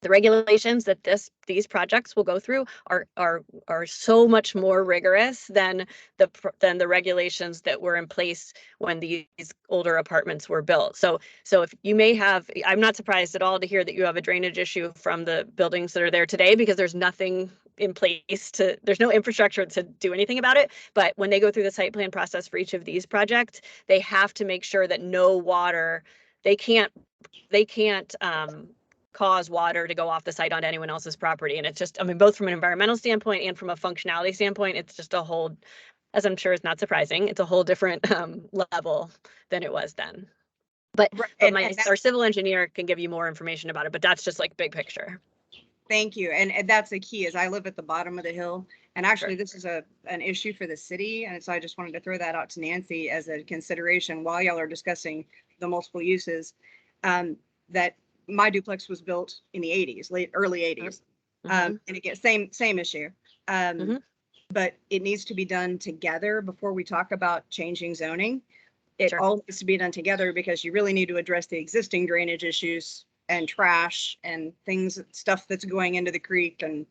the regulations that these projects will go through are so much more rigorous than the regulations that were in place when these older apartments were built. So if you may have, I'm not surprised at all to hear that you have a drainage issue from the buildings that are there today, because there's nothing in place there's no infrastructure to do anything about it. But when they go through the site plan process for each of these projects, they have to make sure that no water, they can't cause water to go off the site onto anyone else's property. And it's just, I mean, both from an environmental standpoint and from a functionality standpoint, it's just a whole, as I'm sure is not surprising, it's a whole different level than it was then. But our civil engineer can give you more information about it, but that's just like big picture. Thank you. And that's the key, is I live at the bottom of the hill. And actually, this is an issue for the city. And so I just wanted to throw that out to Nancy as a consideration while y'all are discussing the multiple uses, that my duplex was built in the 80s, early 80s. And again, same issue. But it needs to be done together before we talk about changing zoning. It all needs to be done together, because you really need to address the existing drainage issues and trash and stuff that's going into the creek, and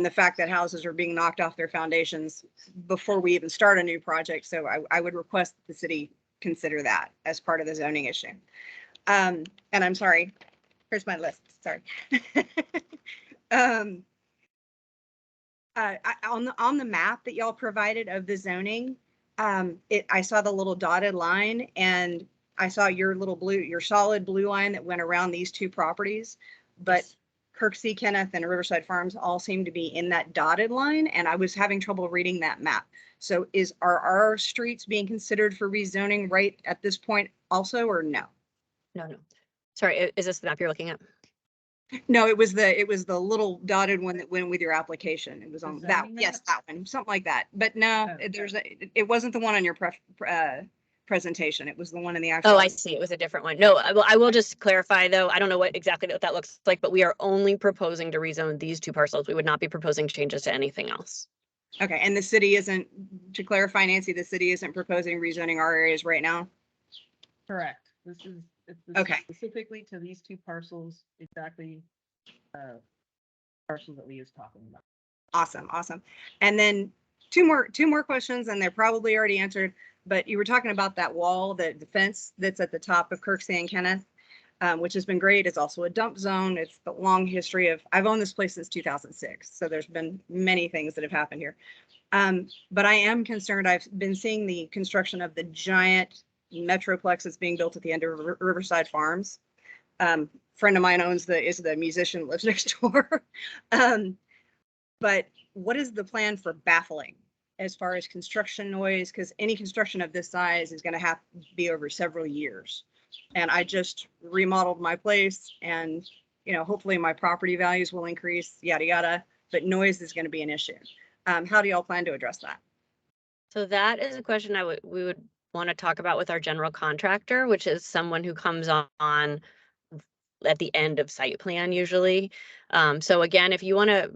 the fact that houses are being knocked off their foundations before we even start a new project. So I would request that the city consider that as part of the zoning issue. And I'm sorry, here's my list, sorry. On the map that y'all provided of the zoning, I saw the little dotted line, and I saw your solid blue line that went around these two properties. But Kirksey, Kenneth, and Riverside Farms all seem to be in that dotted line, and I was having trouble reading that map. So are our streets being considered for rezoning right at this point also, or no? No, no. Sorry, is this the map you're looking at? No, it was the little dotted one that went with your application. It was on The that, zoning yes, map? that one, something like that. But no, Oh. it wasn't the one on your presentation. It was the one in the actual. Oh, I see. It was a different one. No, I will just clarify though. I don't know exactly what that looks like, but we are only proposing to rezone these two parcels. We would not be proposing changes to anything else. Okay, and the city isn't, to clarify, Nancy, the city isn't proposing rezoning our areas right now? Correct. This is Okay. specifically to these two parcels, exactly, parcel that Leah is talking about. Awesome, awesome. And then two more questions, and they're probably already answered, but you were talking about that wall, the fence that's at the top of Kirksey and Kenneth, which has been great. It's also a dump zone. It's the long history of, I've owned this place since 2006, so there's been many things that have happened here. But I am concerned. I've been seeing the construction of the giant metroplex that's being built at the end of Riverside Farms. Friend of mine is the musician, lives next door. But what is the plan for baffling as far as construction noise? Because any construction of this size is going to have to be over several years. And I just remodeled my place, and hopefully my property values will increase, yada yada. But noise is going to be an issue. How do y'all plan to address that? So that is a question we would want to talk about with our general contractor, which is someone who comes on at the end of site plan usually. So again, if you want to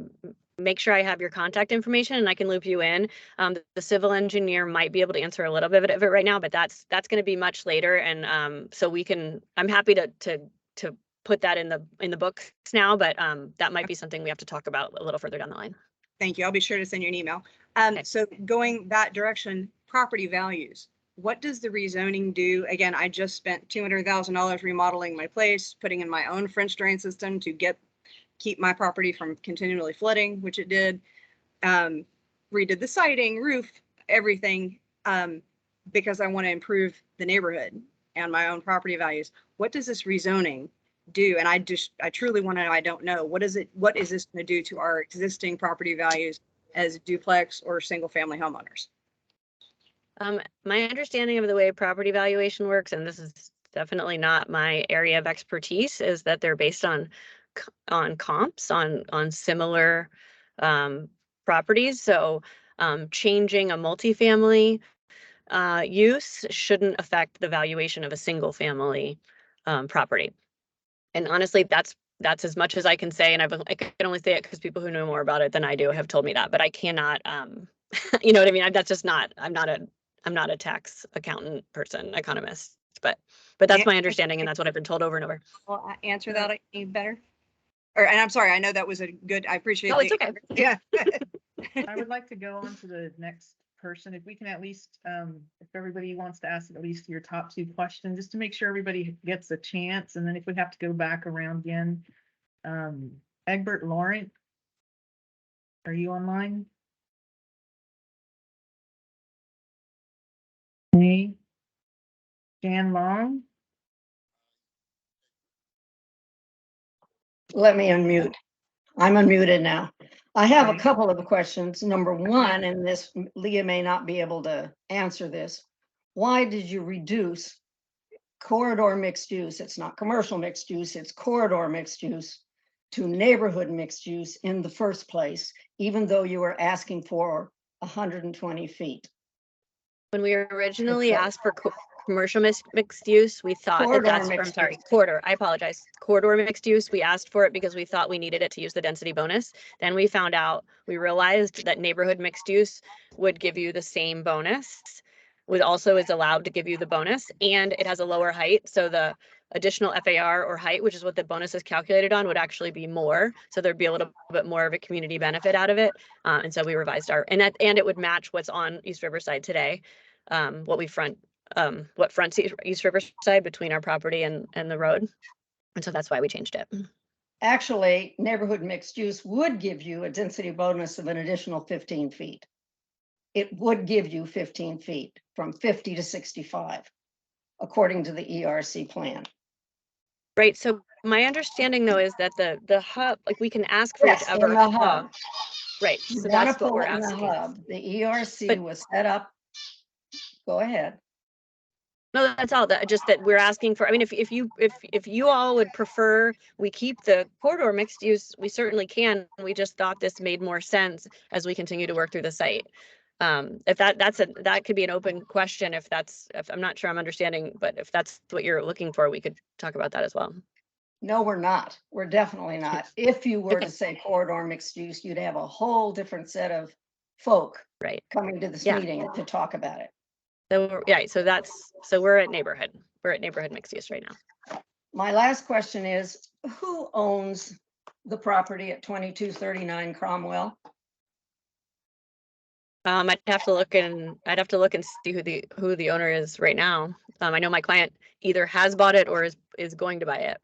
make sure I have your contact information and I can loop you in, the civil engineer might be able to answer a little bit of it right now, but that's going to be much later. And so I'm happy to put that in the books now, but that might be something we have to talk about a little further down the line. Thank you. I'll be sure to send you an email. Okay. So going that direction, property values. What does the rezoning do? Again, I just spent $200,000 remodeling my place, putting in my own French drain system to keep my property from continually flooding, which it did. Redid the siding, roof, everything, because I want to improve the neighborhood and my own property values. What does this rezoning do? And I truly want to know. I don't know. What is this going to do to our existing property values as duplex or single family homeowners? My understanding of the way property valuation works, and this is definitely not my area of expertise, is that they're based on comps on similar properties. So changing a multifamily use shouldn't affect the valuation of a single family property. And honestly, that's as much as I can say. And I can only say it because people who know more about it than I do have told me that. But I cannot, you know what I mean? That's just not. I'm not a tax accountant person, economist. But that's my understanding, and that's what I've been told over and over. Well, I answer that any better. And I'm sorry. I know that was a good. I appreciate. No, it's okay. Yeah. I would like to go on to the next person. If we can at least, if everybody wants to ask at least your top two questions, just to make sure everybody gets a chance. And then if we have to go back around again, Egbert Laurent, are you online? Hey, Jan Long. Let me unmute. I'm unmuted now. I have a Okay. couple of questions. Number one, and this, Leah may not be able to answer this. Why did you reduce corridor mixed use? It's not commercial mixed use, it's corridor mixed use to neighborhood mixed use in the first place, even though you were asking for 120 feet. When we originally asked for commercial mixed use, we thought corridor. I apologize. Corridor mixed use. We asked for it because we thought we needed it to use the density bonus. Then we realized that neighborhood mixed use would give you the same bonus, also is allowed to give you the bonus, and it has a lower height. So the additional FAR or height, which is what the bonus is calculated on, would actually be more. So there'd be a little bit more of a community benefit out of it. And so we revised and it would match what's on East Riverside today. What fronts East Riverside between our property and the road. And so that's why we changed it. Actually, neighborhood mixed use would give you a density bonus of an additional 15 feet. It would give you 15 feet from 50 to 65, according to the ERC plan. Right, so my understanding though is that the hub, like we can ask for Yes, whichever in the hub. Right, You so want to that's what pull we're it in the asking. hub. The ERC But- was set up. Go ahead. No, that's all, that just that we're asking for, I mean, if you all would prefer we keep the corridor mixed use, we certainly can. We just thought this made more sense as we continue to work through the site. If that could be an open question, if I'm not sure I'm understanding, but if that's what you're looking for, we could talk about that as well. No, we're not. We're definitely not. If you were Okay. to say corridor mixed use, you'd have a whole different set of folk Right. coming to this Yeah. meeting to talk about it. So yeah, so we're at neighborhood. We're at neighborhood mixed use right now. My last question is, who owns the property at 2239 Cromwell? I'd have to look and see who the owner is right now. I know my client either has bought it or is going to buy it.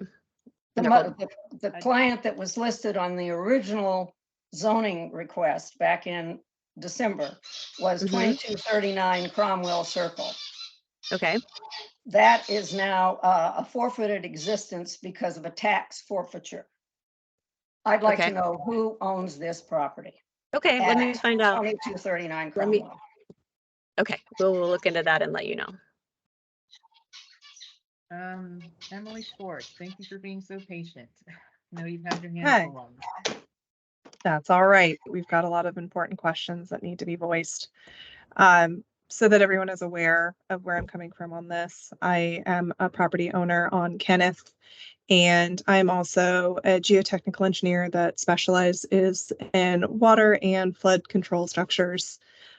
The client that was listed on the original zoning request back in December was 2239 Cromwell Circle. Okay. That is now a forfeited existence because of a tax forfeiture. I'd like to know who owns this property. Okay, let me find out. 2239 Cromwell. Okay, we'll look into that and let you know. Emily Schwartz, thank you for being so patient. I know you've had your hands full on this. That's all right. We've got a lot of important questions that need to be voiced. So that everyone is aware of where I'm coming from on this. I am a property owner on Kenneth, and I'm also a geotechnical engineer that specializes in water and flood control structures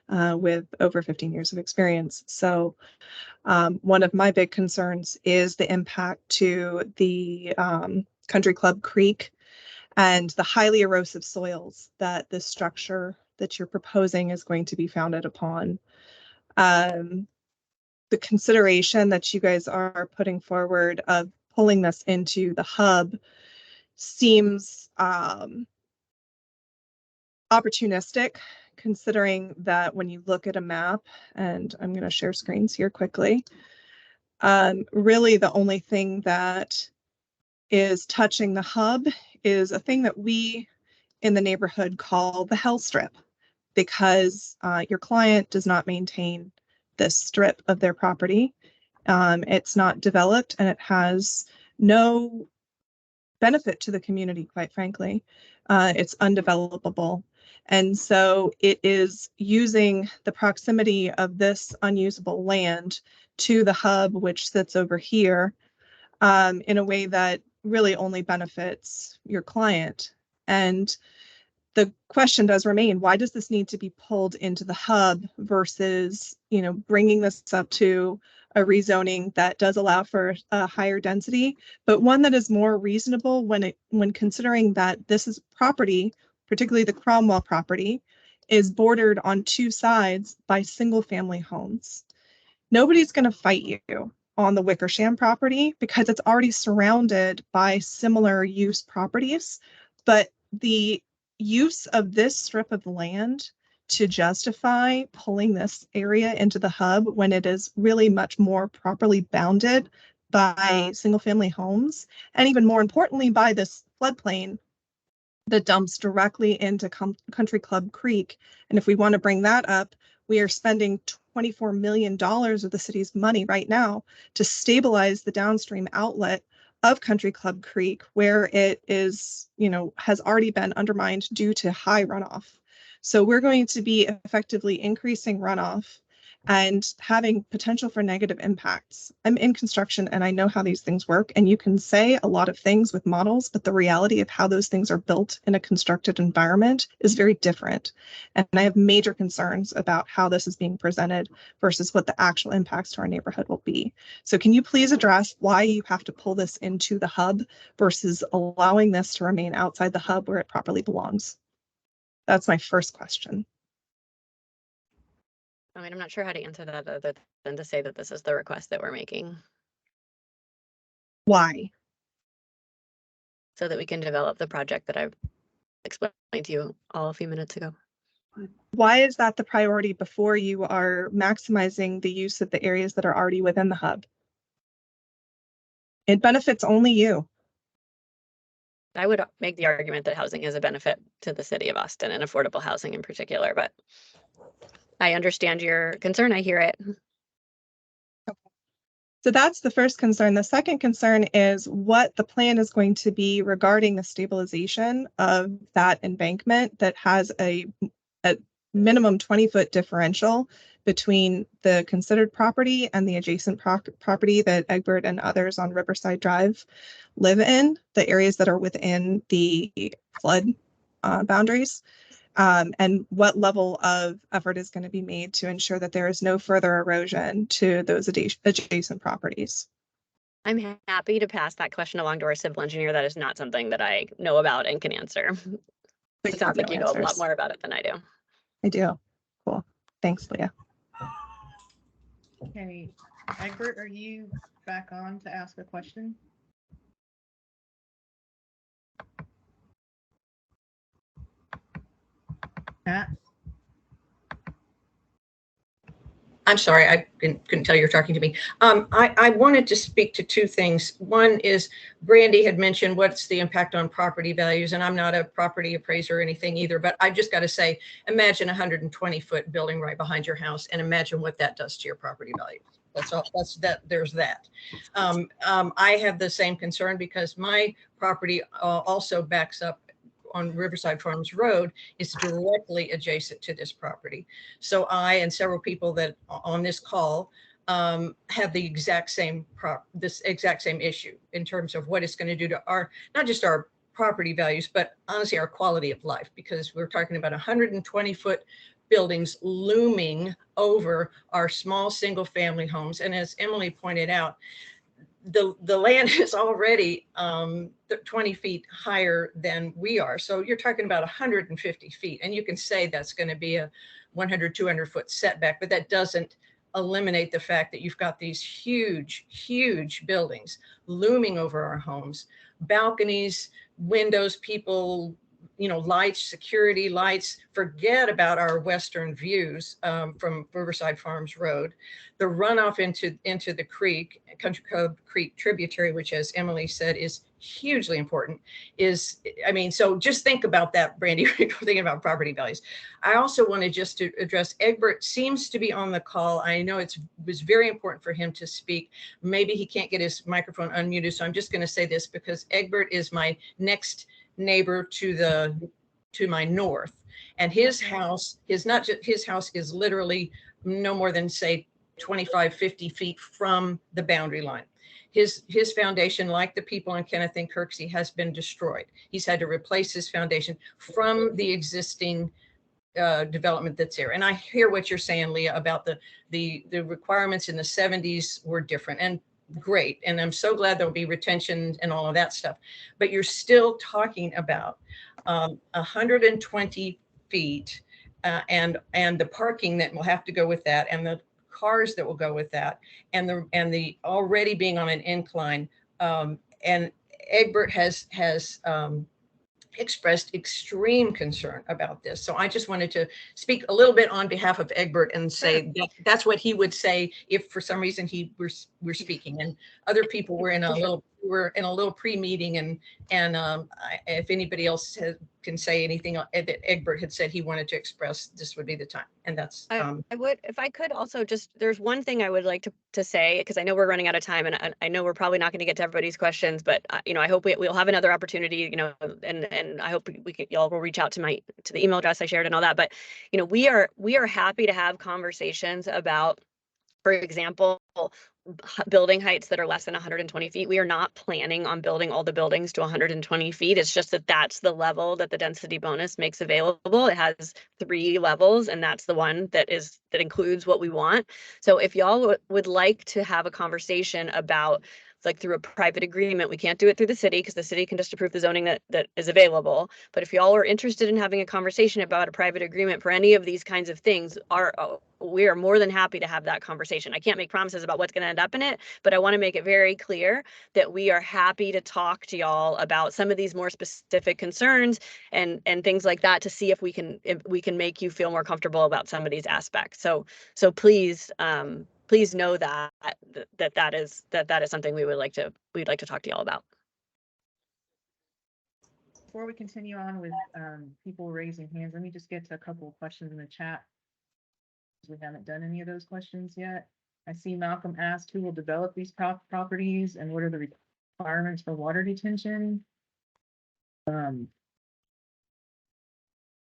with over 15 years of experience. So one of my big concerns is the impact to the Country Club Creek and the highly erosive soils that this structure that you're proposing is going to be founded upon. The consideration that you guys are putting forward of pulling this into the hub seems opportunistic, considering that when you look at a map, and I'm going to share screens here quickly, really the only thing that is touching the hub is a thing that we in the neighborhood call the hell strip, because your client does not maintain this strip of their property. It's not developed and it has no benefit to the community, quite frankly. It's undevelopable. And so it is using the proximity of this unusable land to the hub, which sits over here, in a way that really only benefits your client. And the question does remain, why does this need to be pulled into the hub versus, bringing this up to a rezoning that does allow for a higher density, but one that is more reasonable when considering that this is property, particularly the Cromwell property, is bordered on two sides by single family homes. Nobody's going to fight you on the Wickersham property because it's already surrounded by similar use properties, but the use of this strip of land to justify pulling this area into the hub when it is really much more properly bounded by single family homes, and even more importantly by this floodplain that dumps directly into Country Club Creek. And if we want to bring that up, we are spending $24 million of the city's money right now to stabilize the downstream outlet of Country Club Creek, where it is, has already been undermined due to high runoff. So we're going to be effectively increasing runoff and having potential for negative impacts. I'm in construction and I know how these things work, and you can say a lot of things with models, but the reality of how those things are built in a constructed environment is very different. And I have major concerns about how this is being presented versus what the actual impacts to our neighborhood will be. So can you please address why you have to pull this into the hub versus allowing this to remain outside the hub where it properly belongs? That's my first question. I mean, I'm not sure how to answer that other than to say that this is the request that we're making. Why? So that we can develop the project that I've explained to you all a few minutes ago. Why is that the priority before you are maximizing the use of the areas that are already within the hub? It benefits only you. I would make the argument that housing is a benefit to the city of Austin and affordable housing in particular, but I understand your concern. I hear it. So that's the first concern. The second concern is what the plan is going to be regarding the stabilization of that embankment that has a minimum 20-foot differential between the considered property and the adjacent property that Egbert and others on Riverside Drive live in, the areas that are within the flood boundaries. And what level of effort is going to be made to ensure that there is no further erosion to those adjacent properties. I'm happy to pass that question along to our civil engineer. That is not something that I know about and can answer. It sounds like you know a lot more about it than I do. I do. Cool. Thanks, Leah. Okay, Egbert, are you back on to ask a question? Matt? I'm sorry, I couldn't tell you were talking to me. I wanted to speak to two things. One is Brandy had mentioned what's the impact on property values, and I'm not a property appraiser or anything either, but I've just got to say, imagine a 120-foot building right behind your house and imagine what that does to your property value. That's all. That's that. There's that. I have the same concern because my property also backs up on Riverside Farms Road is directly adjacent to this property. So I and several people that on this call have the exact same issue in terms of what it's going to do to our, not just our property values, but honestly our quality of life, because we're talking about 120-foot buildings looming over our small single family homes. And as Emily pointed out, the land is already 20 feet higher than we are. So you're talking about 150 feet. And you can say that's going to be a 100, 200 foot setback, but that doesn't eliminate the fact that you've got these huge, huge buildings looming over our homes, balconies, windows, people, you know, lights, security lights. Forget about our western views from Riverside Farms Road. The runoff into the creek, Country Club Creek tributary, which, as Emily said, is hugely important, is, I mean, so just think about that, Brandy, thinking about property values. I also wanted just to address, Egbert seems to be on the call. I know it was very important for him to speak. Maybe he can't get his microphone unmuted, so I'm just going to say this because Egbert is my next neighbor to my north, and his house is not just his house is literally no more than say 25, 50 feet from the boundary line. His foundation, like the people on Kenneth and Kirksey, has been destroyed. He's had to replace his foundation from the existing development that's there. And I hear what you're saying, Leah, about the requirements in the 70s were different, and great. And I'm so glad there'll be retention and all of that stuff. But you're still talking about 120 feet and the parking that will have to go with that, and the cars that will go with that, and the already being on an incline. And Egbert has expressed extreme concern about this. So I just wanted to speak a little bit on behalf of Egbert and say that's what he would say if for some reason he were speaking, and other people were in a little pre-meeting, and if anybody else can say anything that Egbert had said he wanted to express, this would be the time. And that's I would, if I could also just, there's one thing I would like to say, because I know we're running out of time, and I know we're probably not going to get to everybody's questions, but you know, I hope we'll have another opportunity, you know, and I hope y'all will reach out to the email address I shared and all that. But you know, we are happy to have conversations about, for example, building heights that are less than 120 feet. We are not planning on building all the buildings to 120 feet. It's just that that's the level that the density bonus makes available. It has 3 levels, and that's the one that includes what we want. So if y'all would like to have a conversation about, like, through a private agreement, we can't do it through the city because the city can just approve the zoning that is available. But if y'all are interested in having a conversation about a private agreement for any of these kinds of things, we are more than happy to have that conversation. I can't make promises about what's going to end up in it, but I want to make it very clear that we are happy to talk to y'all about some of these more specific concerns and things like that, to see if we can make you feel more comfortable about some of these aspects. So please, please know that that is something we'd like to talk to y'all about. Before we continue on with people raising hands, let me just get to a couple of questions in the chat. We haven't done any of those questions yet. I see Malcolm asked who will develop these properties and what are the requirements for water detention. As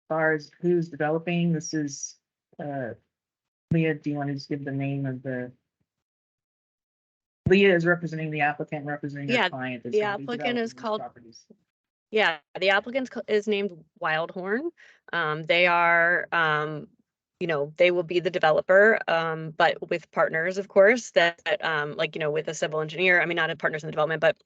far as who's developing, this is Leah, do you want to just give the name of the? Leah is representing the applicant, representing their client. The applicant is called. Yeah, the applicant is named Wildhorn. They are, you know, they will be the developer, but with partners, of course, that like, you know, with a civil engineer. I mean, not partners in the development, but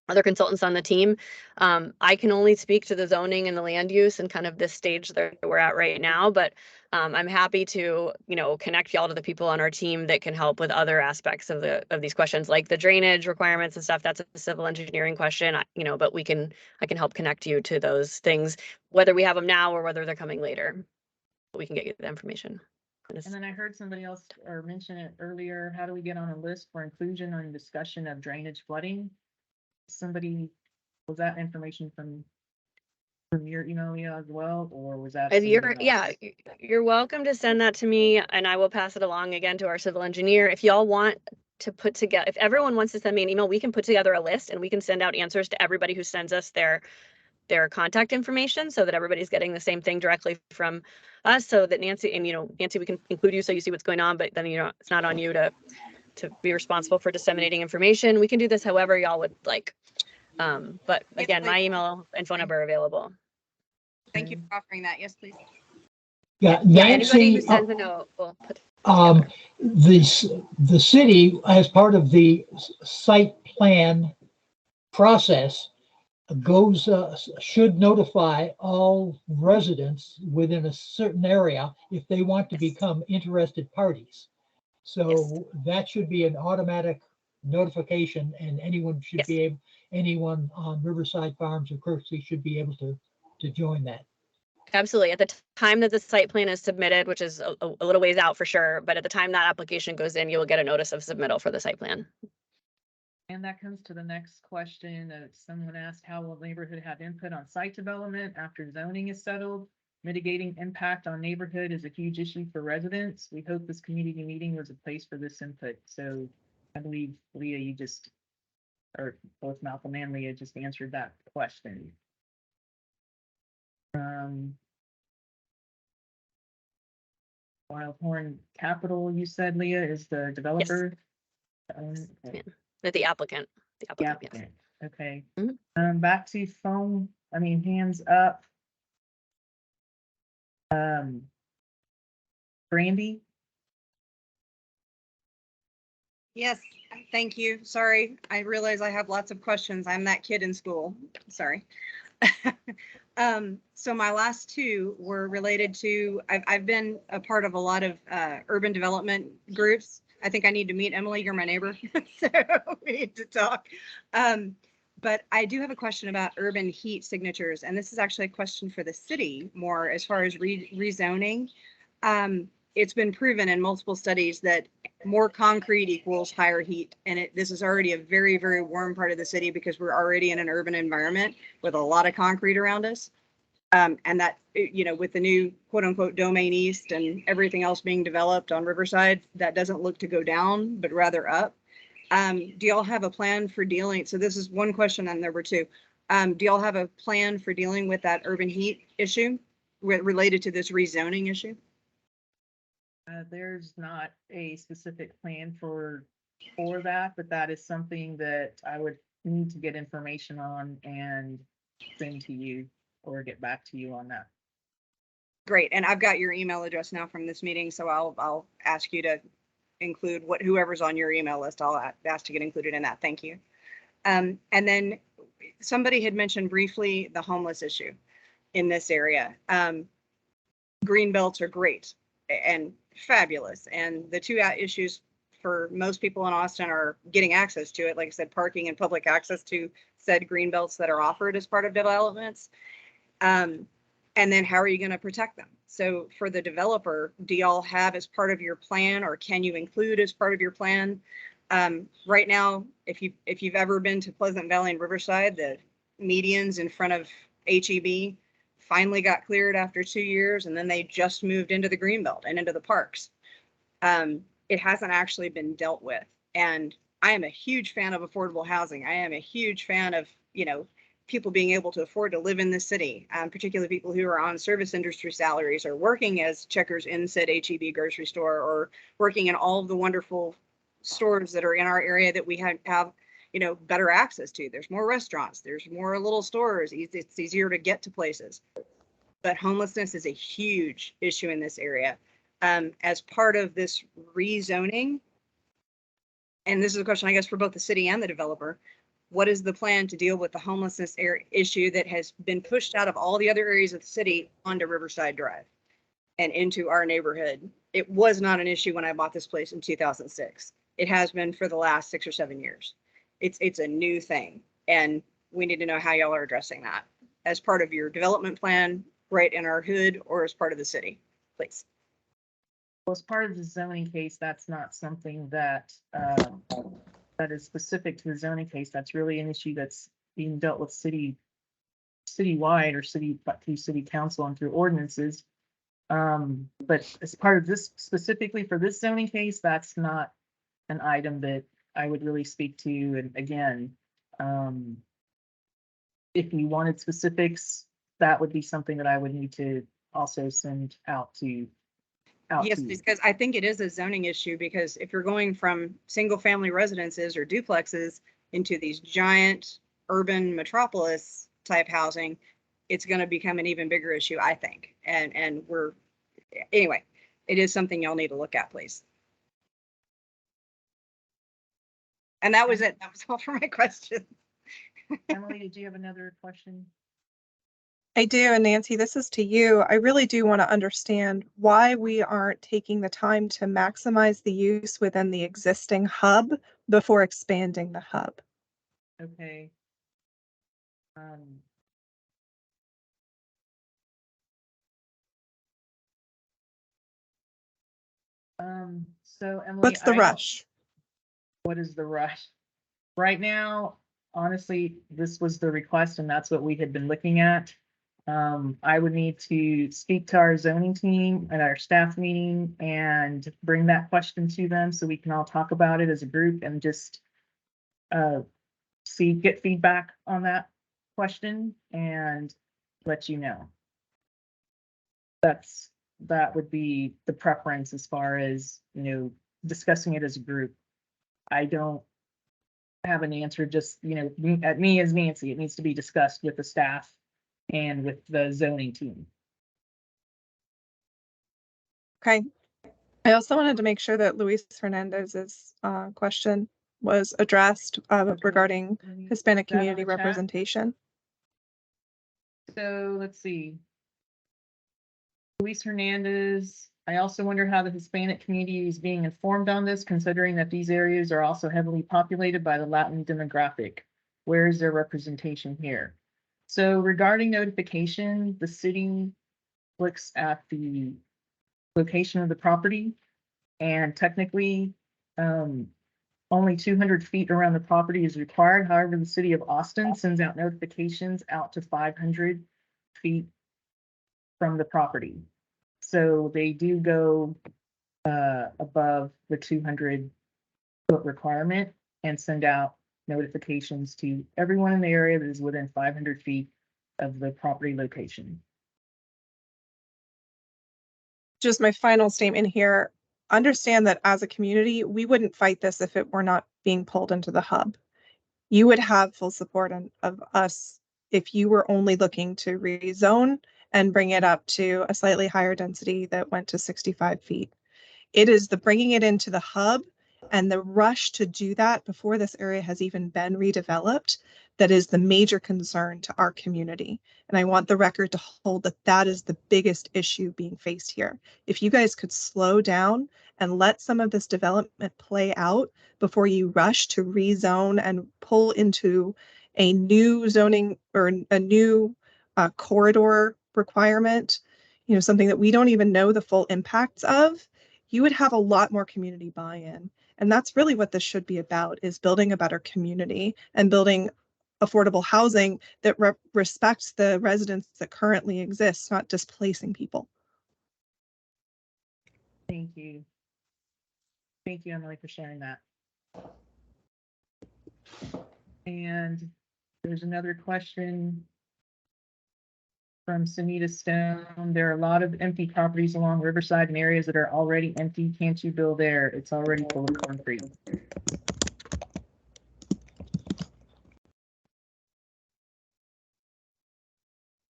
other consultants on the team. I can only speak to the zoning and the land use and kind of this stage that we're at right now, but I'm happy to, you know, connect y'all to the people on our team that can help with other aspects of these questions, like the drainage requirements and stuff. That's a civil engineering question, you know, but I can help connect you to those things, whether we have them now or whether they're coming later. We can get you the information. And then I heard somebody else or mention it earlier. How do we get on a list for inclusion on discussion of drainage flooding? Somebody, was that information from your email as well, or was that? You're welcome to send that to me and I will pass it along again to our civil engineer. If y'all want to put together, if everyone wants to send me an email, we can put together a list and we can send out answers to everybody who sends us their contact information so that everybody's getting the same thing directly from us, so that Nancy, and you know, Nancy, we can include you so you see what's going on, but then, you know, it's not on you to be responsible for disseminating information. We can do this however y'all would like. But again, my email and phone number are available. Thank you for offering that. Yes, please. Yeah, anybody who Nancy, sends a note will put the city, as part of the site plan process, should notify all residents within a certain area if they want to become interested parties. So that should be an automatic notification, and anyone should be able, anyone on Riverside Farms or Kirksey should be able to join that. Absolutely. At the time that the site plan is submitted, which is a little ways out for sure, but at the time that application goes in, you will get a notice of submittal for the site plan. And that comes to the next question. Someone asked, how will neighborhood have input on site development after zoning is settled? Mitigating impact on neighborhood is a huge issue for residents. We hope this community meeting was a place for this input. So I believe Leah, you just, or both Malcolm and Leah just answered that question. Wildhorn Capital, you said, Leah, is the developer? Yes. The applicant. The applicant. Yes. Okay. Mm-hmm. Back to phone, hands up. Brandy? Yes, thank you. Sorry, I realize I have lots of questions. I'm that kid in school. Sorry. So my last two were related to, I've been a part of a lot of urban development groups. I think I need to meet Emily. You're my neighbor, so we need to talk. But I do have a question about urban heat signatures, and this is actually a question for the city more as far as rezoning. It's been proven in multiple studies that more concrete equals higher heat. And this is already a very, very warm part of the city because we're already in an urban environment with a lot of concrete around us. And that, you know, with the new quote unquote domain east and everything else being developed on Riverside, that doesn't look to go down, but rather up. Do y'all have a plan for dealing? So this is one question and there were two. Do y'all have a plan for dealing with that urban heat issue related to this rezoning issue? There's not a specific plan for that, but that is something that I would need to get information on and send to you or get back to you on that. Great, and I've got your email address now from this meeting, so I'll ask you to include whoever's on your email list. I'll ask to get included in that. Thank you. And then somebody had mentioned briefly the homeless issue in this area. Green belts are great and fabulous, and the two issues for most people in Austin are getting access to it, like I said, parking and public access to said green belts that are offered as part of developments. And And then how are you going to protect them? So for the developer, do y'all have as part of your plan, or can you include as part of your plan? Right now, if you've ever been to Pleasant Valley and Riverside, the medians in front of HEB finally got cleared after 2 years, and then they just moved into the greenbelt and into the parks. It hasn't actually been dealt with. And I am a huge fan of affordable housing. I am a huge fan of, people being able to afford to live in the city, particularly people who are on service industry salaries or working as checkers in said HEB grocery store, or working in all of the wonderful stores that are in our area that we have better access to. There's more restaurants, there's more little stores, it's easier to get to places. But homelessness is a huge issue in this area. As part of this rezoning, and this is a question, I guess, for both the city and the developer, what is the plan to deal with the homelessness issue that has been pushed out of all the other areas of the city onto Riverside Drive and into our neighborhood? It was not an issue when I bought this place in 2006. It has been for the last 6 or 7 years. It's a new thing, and we need to know how y'all are addressing that as part of your development plan, right in our hood, or as part of the city, please. Well, as part of the zoning case, that's not something that that is specific to the zoning case. That's really an issue that's being dealt with citywide or through city council and through ordinances. But as part of this, specifically for this zoning case, that's not an item that I would really speak to. And again, if you wanted specifics, that would be something that I would need to also send out to. Yes, because I think it is a zoning issue, because if you're going from single family residences or duplexes into these giant urban metropolis type housing, it's going to become an even bigger issue, I think. And anyway, it is something y'all need to look at, please. And that was it. That was all for my questions. Emily, did you have another question? I do, and Nancy, this is to you. I really do want to understand why we aren't taking the time to maximize the use within the existing hub before expanding the hub. Okay. So Emily, What's the rush? What is the rush? Right now, honestly, this was the request, and that's what we had been looking at. I would need to speak to our zoning team at our staff meeting and bring that question to them so we can all talk about it as a group and just get feedback on that question and let you know. That would be the preference as far as, discussing it as a group. I don't have an answer, just, me as Nancy, it needs to be discussed with the staff and with the zoning team. Okay. I also wanted to make sure that Luis Hernandez's question was addressed regarding Hispanic community representation. So let's see. Luis Hernandez, I also wonder how the Hispanic community is being informed on this, considering that these areas are also heavily populated by the Latin demographic. Where is their representation here? So regarding notification, the city looks at the location of the property, and technically only 200 feet around the property is required. However, the city of Austin sends out notifications out to 500 feet from the property. So they do go above the 200-foot requirement and send out notifications to everyone in the area that is within 500 feet of the property location. Just my final statement here. Understand that as a community, we wouldn't fight this if it were not being pulled into the hub. You would have full support of us if you were only looking to rezone and bring it up to a slightly higher density that went to 65 feet. It is the bringing it into the hub and the rush to do that before this area has even been redeveloped that is the major concern to our community. And I want the record to hold that that is the biggest issue being faced here. If you guys could slow down and let some of this development play out before you rush to rezone and pull into a new zoning or a new corridor requirement, you know, something that we don't even know the full impacts of, you would have a lot more community buy-in. And that's really what this should be about, is building a better community and building affordable housing that respects the residents that currently exist, not displacing people. Thank you. Thank you, Emily, for sharing that. And there's another question from Sunita Stone. There are a lot of empty properties along Riverside and areas that are already empty. Can't you build there? It's already full of concrete.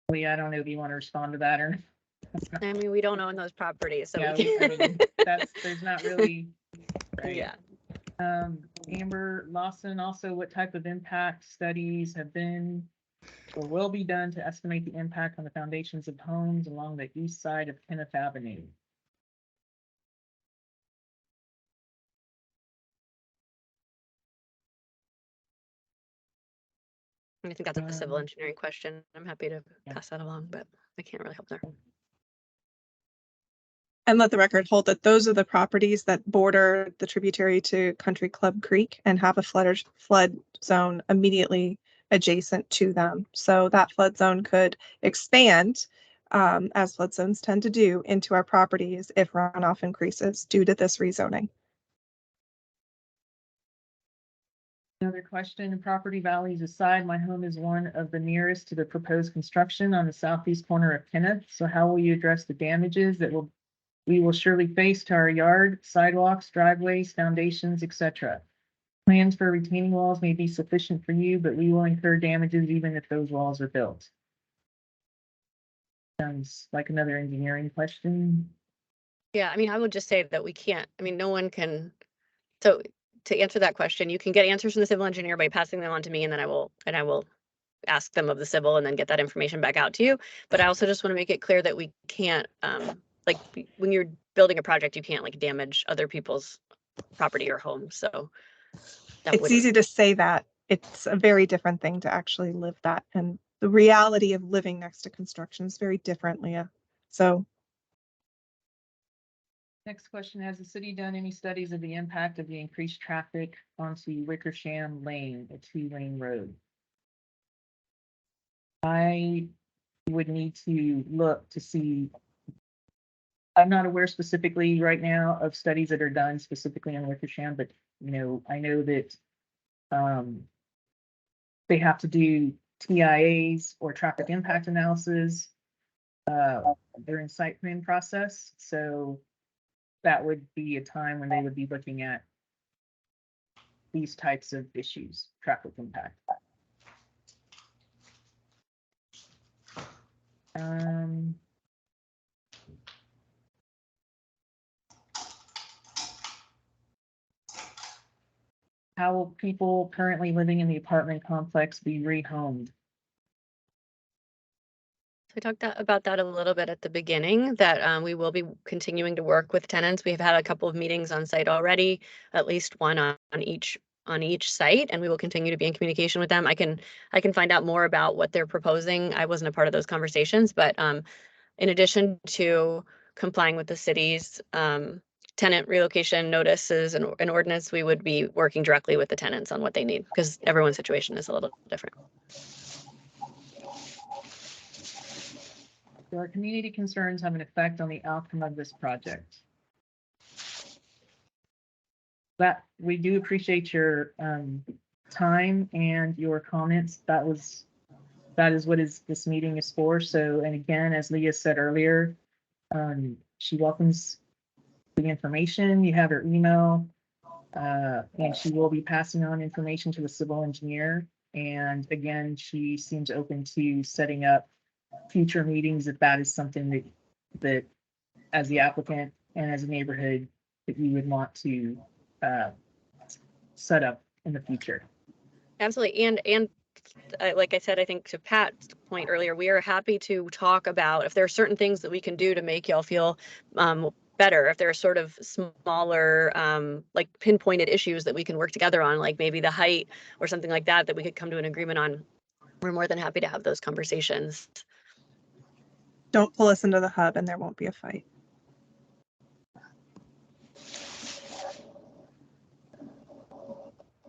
Leah, I don't know if you want to respond to that or. I mean, we don't own those properties, so Yeah, we I can. mean, there's not really. Right? Yeah. Amber Lawson, also, what type of impact studies have been or will be done to estimate the impact on the foundations of homes along the east side of Kenneth Avenue? I think that's a civil engineering question. I'm happy to pass that along, but I can't really help there. And let the record hold that those are the properties that border the tributary to Country Club Creek and have a flood zone immediately adjacent to them. So that flood zone could expand, as flood zones tend to do, into our properties if runoff increases due to this rezoning. Another question, property values aside, my home is one of the nearest to the proposed construction on the southeast corner of Kenneth. So how will you address the damages that we will surely face to our yard, sidewalks, driveways, foundations, etc.? Plans for retaining walls may be sufficient for you, but we will incur damages even if those walls are built. Sounds like another engineering question. Yeah, I mean, I would just say that we can't, I mean, no one can, so to answer that question, you can get answers from the civil engineer by passing them on to me, and then I will ask them of the civil and then get that information back out to you. But I also just want to make it clear that we can't, like, when you're building a project, you can't like damage other people's property or home. So it's easy to say that. It's a very different thing to actually live that. And the reality of living next to construction is very different, Leah. So. Next question, has the city done any studies of the impact of the increased traffic onto Wickersham Lane, a 2-lane road? I would need to look to see. I'm not aware specifically right now of studies that are done specifically on Wickersham, but you know, I know that they have to do TIAs or traffic impact analysis during site plan process. So that would be a time when they would be looking at these types of issues, traffic impact. How will people currently living in the apartment complex be rehomed? So we talked about that a little bit at the beginning, that we will be continuing to work with tenants. We've had a couple of meetings on site already, at least one on each site, and we will continue to be in communication with them. I can find out more about what they're proposing. I wasn't a part of those conversations, but in addition to complying with the city's tenant relocation notices and ordinance, we would be working directly with the tenants on what they need, because everyone's situation is a little different. Do our community concerns have an effect on the outcome of this project? That we do appreciate your time and your comments. That is what this meeting is for. So, and again, as Leah said earlier, she welcomes the information. You have her email, and she will be passing on information to the civil engineer. And again, she seems open to setting up future meetings if that is something that as the applicant and as a neighborhood that you would want to set up in the future. Absolutely. And like I said, I think to Pat's point earlier, we are happy to talk about if there are certain things that we can do to make y'all feel better, if there are sort of smaller like pinpointed issues that we can work together on, like maybe the height or something like that we could come to an agreement on. We're more than happy to have those conversations. Don't pull us into the hub and there won't be a fight.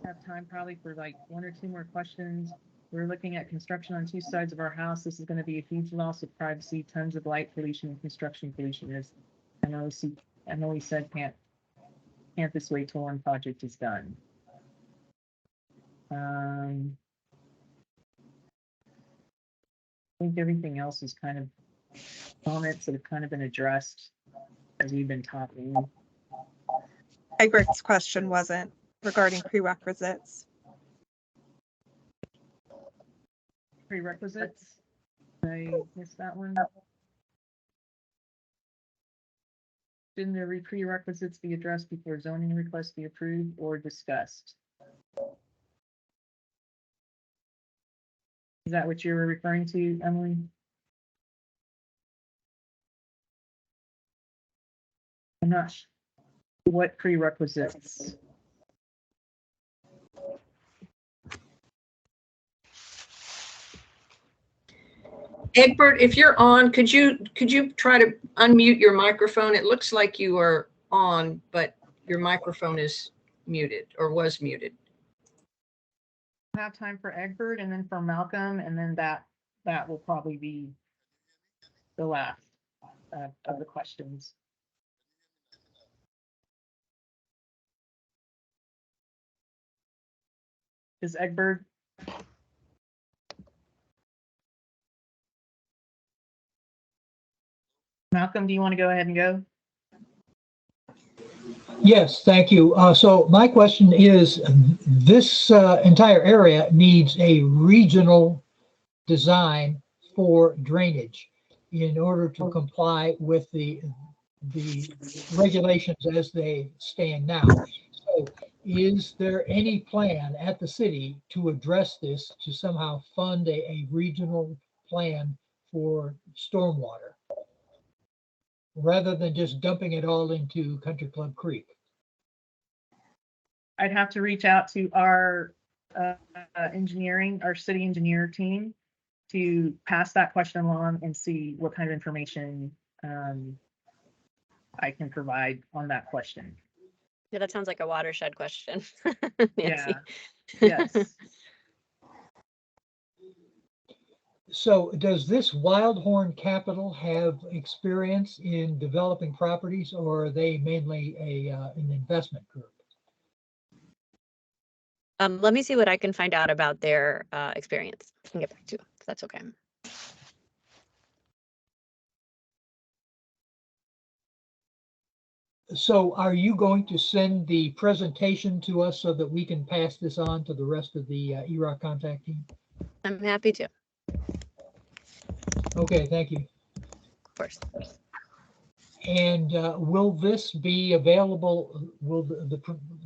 Have time probably for like 1 or 2 more questions. We're looking at construction on 2 sides of our house. This is going to be a huge loss of privacy, tons of light pollution and construction pollution. As Emily said, can't this wait till one project is done? I think everything else is kind of comments that have kind of been addressed as we've been talking. Egbert's question wasn't regarding prerequisites. Prerequisites? I missed that one. Shouldn't the prerequisites be addressed before zoning requests be approved or discussed? Is that what you were referring to, Emily? I'm not sure. What prerequisites? Egbert, if you're on, could you try to unmute your microphone? It looks like you are on, but your microphone is muted or was muted. We'll have time for Egbert and then for Malcolm, and then that will probably be the last of the questions. Is Egbert? Malcolm, do you want to go ahead and go? Yes, thank you. So my question is, this entire area needs a regional design for drainage in order to comply with the regulations as they stand now. So is there any plan at the city to address this, to somehow fund a regional plan for stormwater, rather than just dumping it all into Country Club Creek? I'd have to reach out to our city engineer team to pass that question along and see what kind of information I can provide on that question. Yeah, that sounds like a watershed question. Nancy. Yeah. Yes. So does this Wildhorn Capital have experience in developing properties, or are they mainly an investment group? Let me see what I can find out about their experience. I can get back to you if that's okay. So are you going to send the presentation to us so that we can pass this on to the rest of the ERC contact team? I'm happy to. Okay, thank you. Of course. And will this be available? Will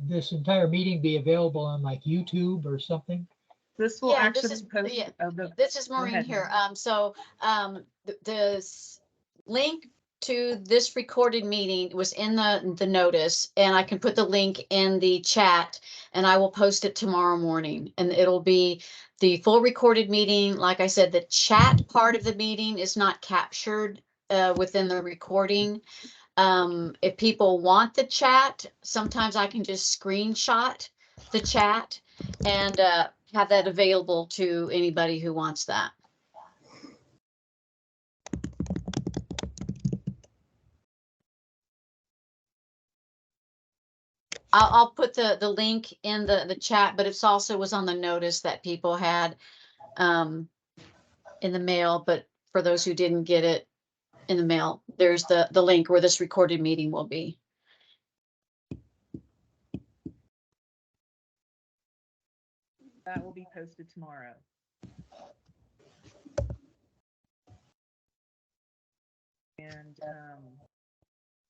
this entire meeting be available on like YouTube or something? This will actually post. Yeah, Oh, this is Maureen here. The link to this recorded meeting was in the notice, and I can put the link in the chat, and I will post it tomorrow morning, and it'll be the full recorded meeting. Like I said, the chat part of the meeting is not captured within the recording. If people want the chat, sometimes I can just screenshot the chat and have that available to anybody who wants that. I'll put the link in the chat, but it's also was on the notice that people had in the mail. But for those who didn't get it in the mail, there's the link where this recorded meeting will be. That will be posted tomorrow. And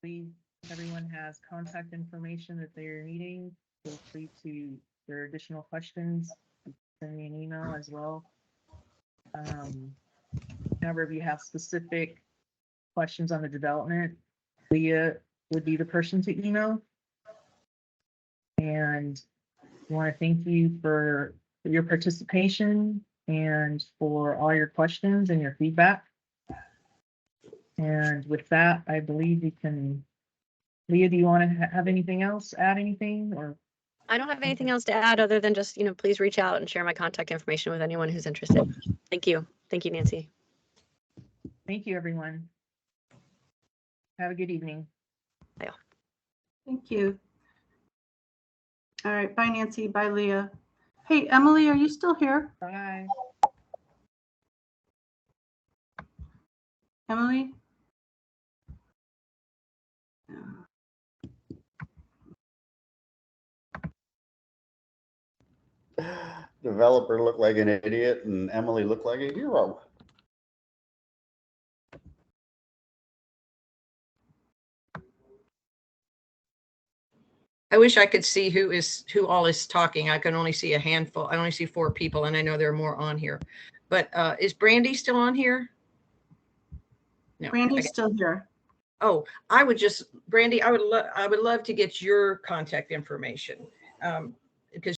please, everyone has contact information that they're needing. Feel free to, if there are additional questions, send me an email as well. However, if you have specific questions on the development, Leah would be the person to email. And I want to thank you for your participation and for all your questions and your feedback. And with that, I believe we can, Leah, do you want to have anything else, add anything, or? I don't have anything else to add other than just, please reach out and share my contact information with anyone who's interested. Thank you. Thank you, Nancy. Thank you, everyone. Have a good evening. Bye. Thank you. All right, bye Nancy, bye Leah. Hey, Emily, are you still here? Bye. Emily? Developer looked like an idiot and Emily looked like a hero. I wish I could see who all is talking. I can only see a handful. I only see 4 people, and I know there are more on here. But is Brandy still on here? No. Brandy's still here. Oh, Brandy, I would love to get your contact information.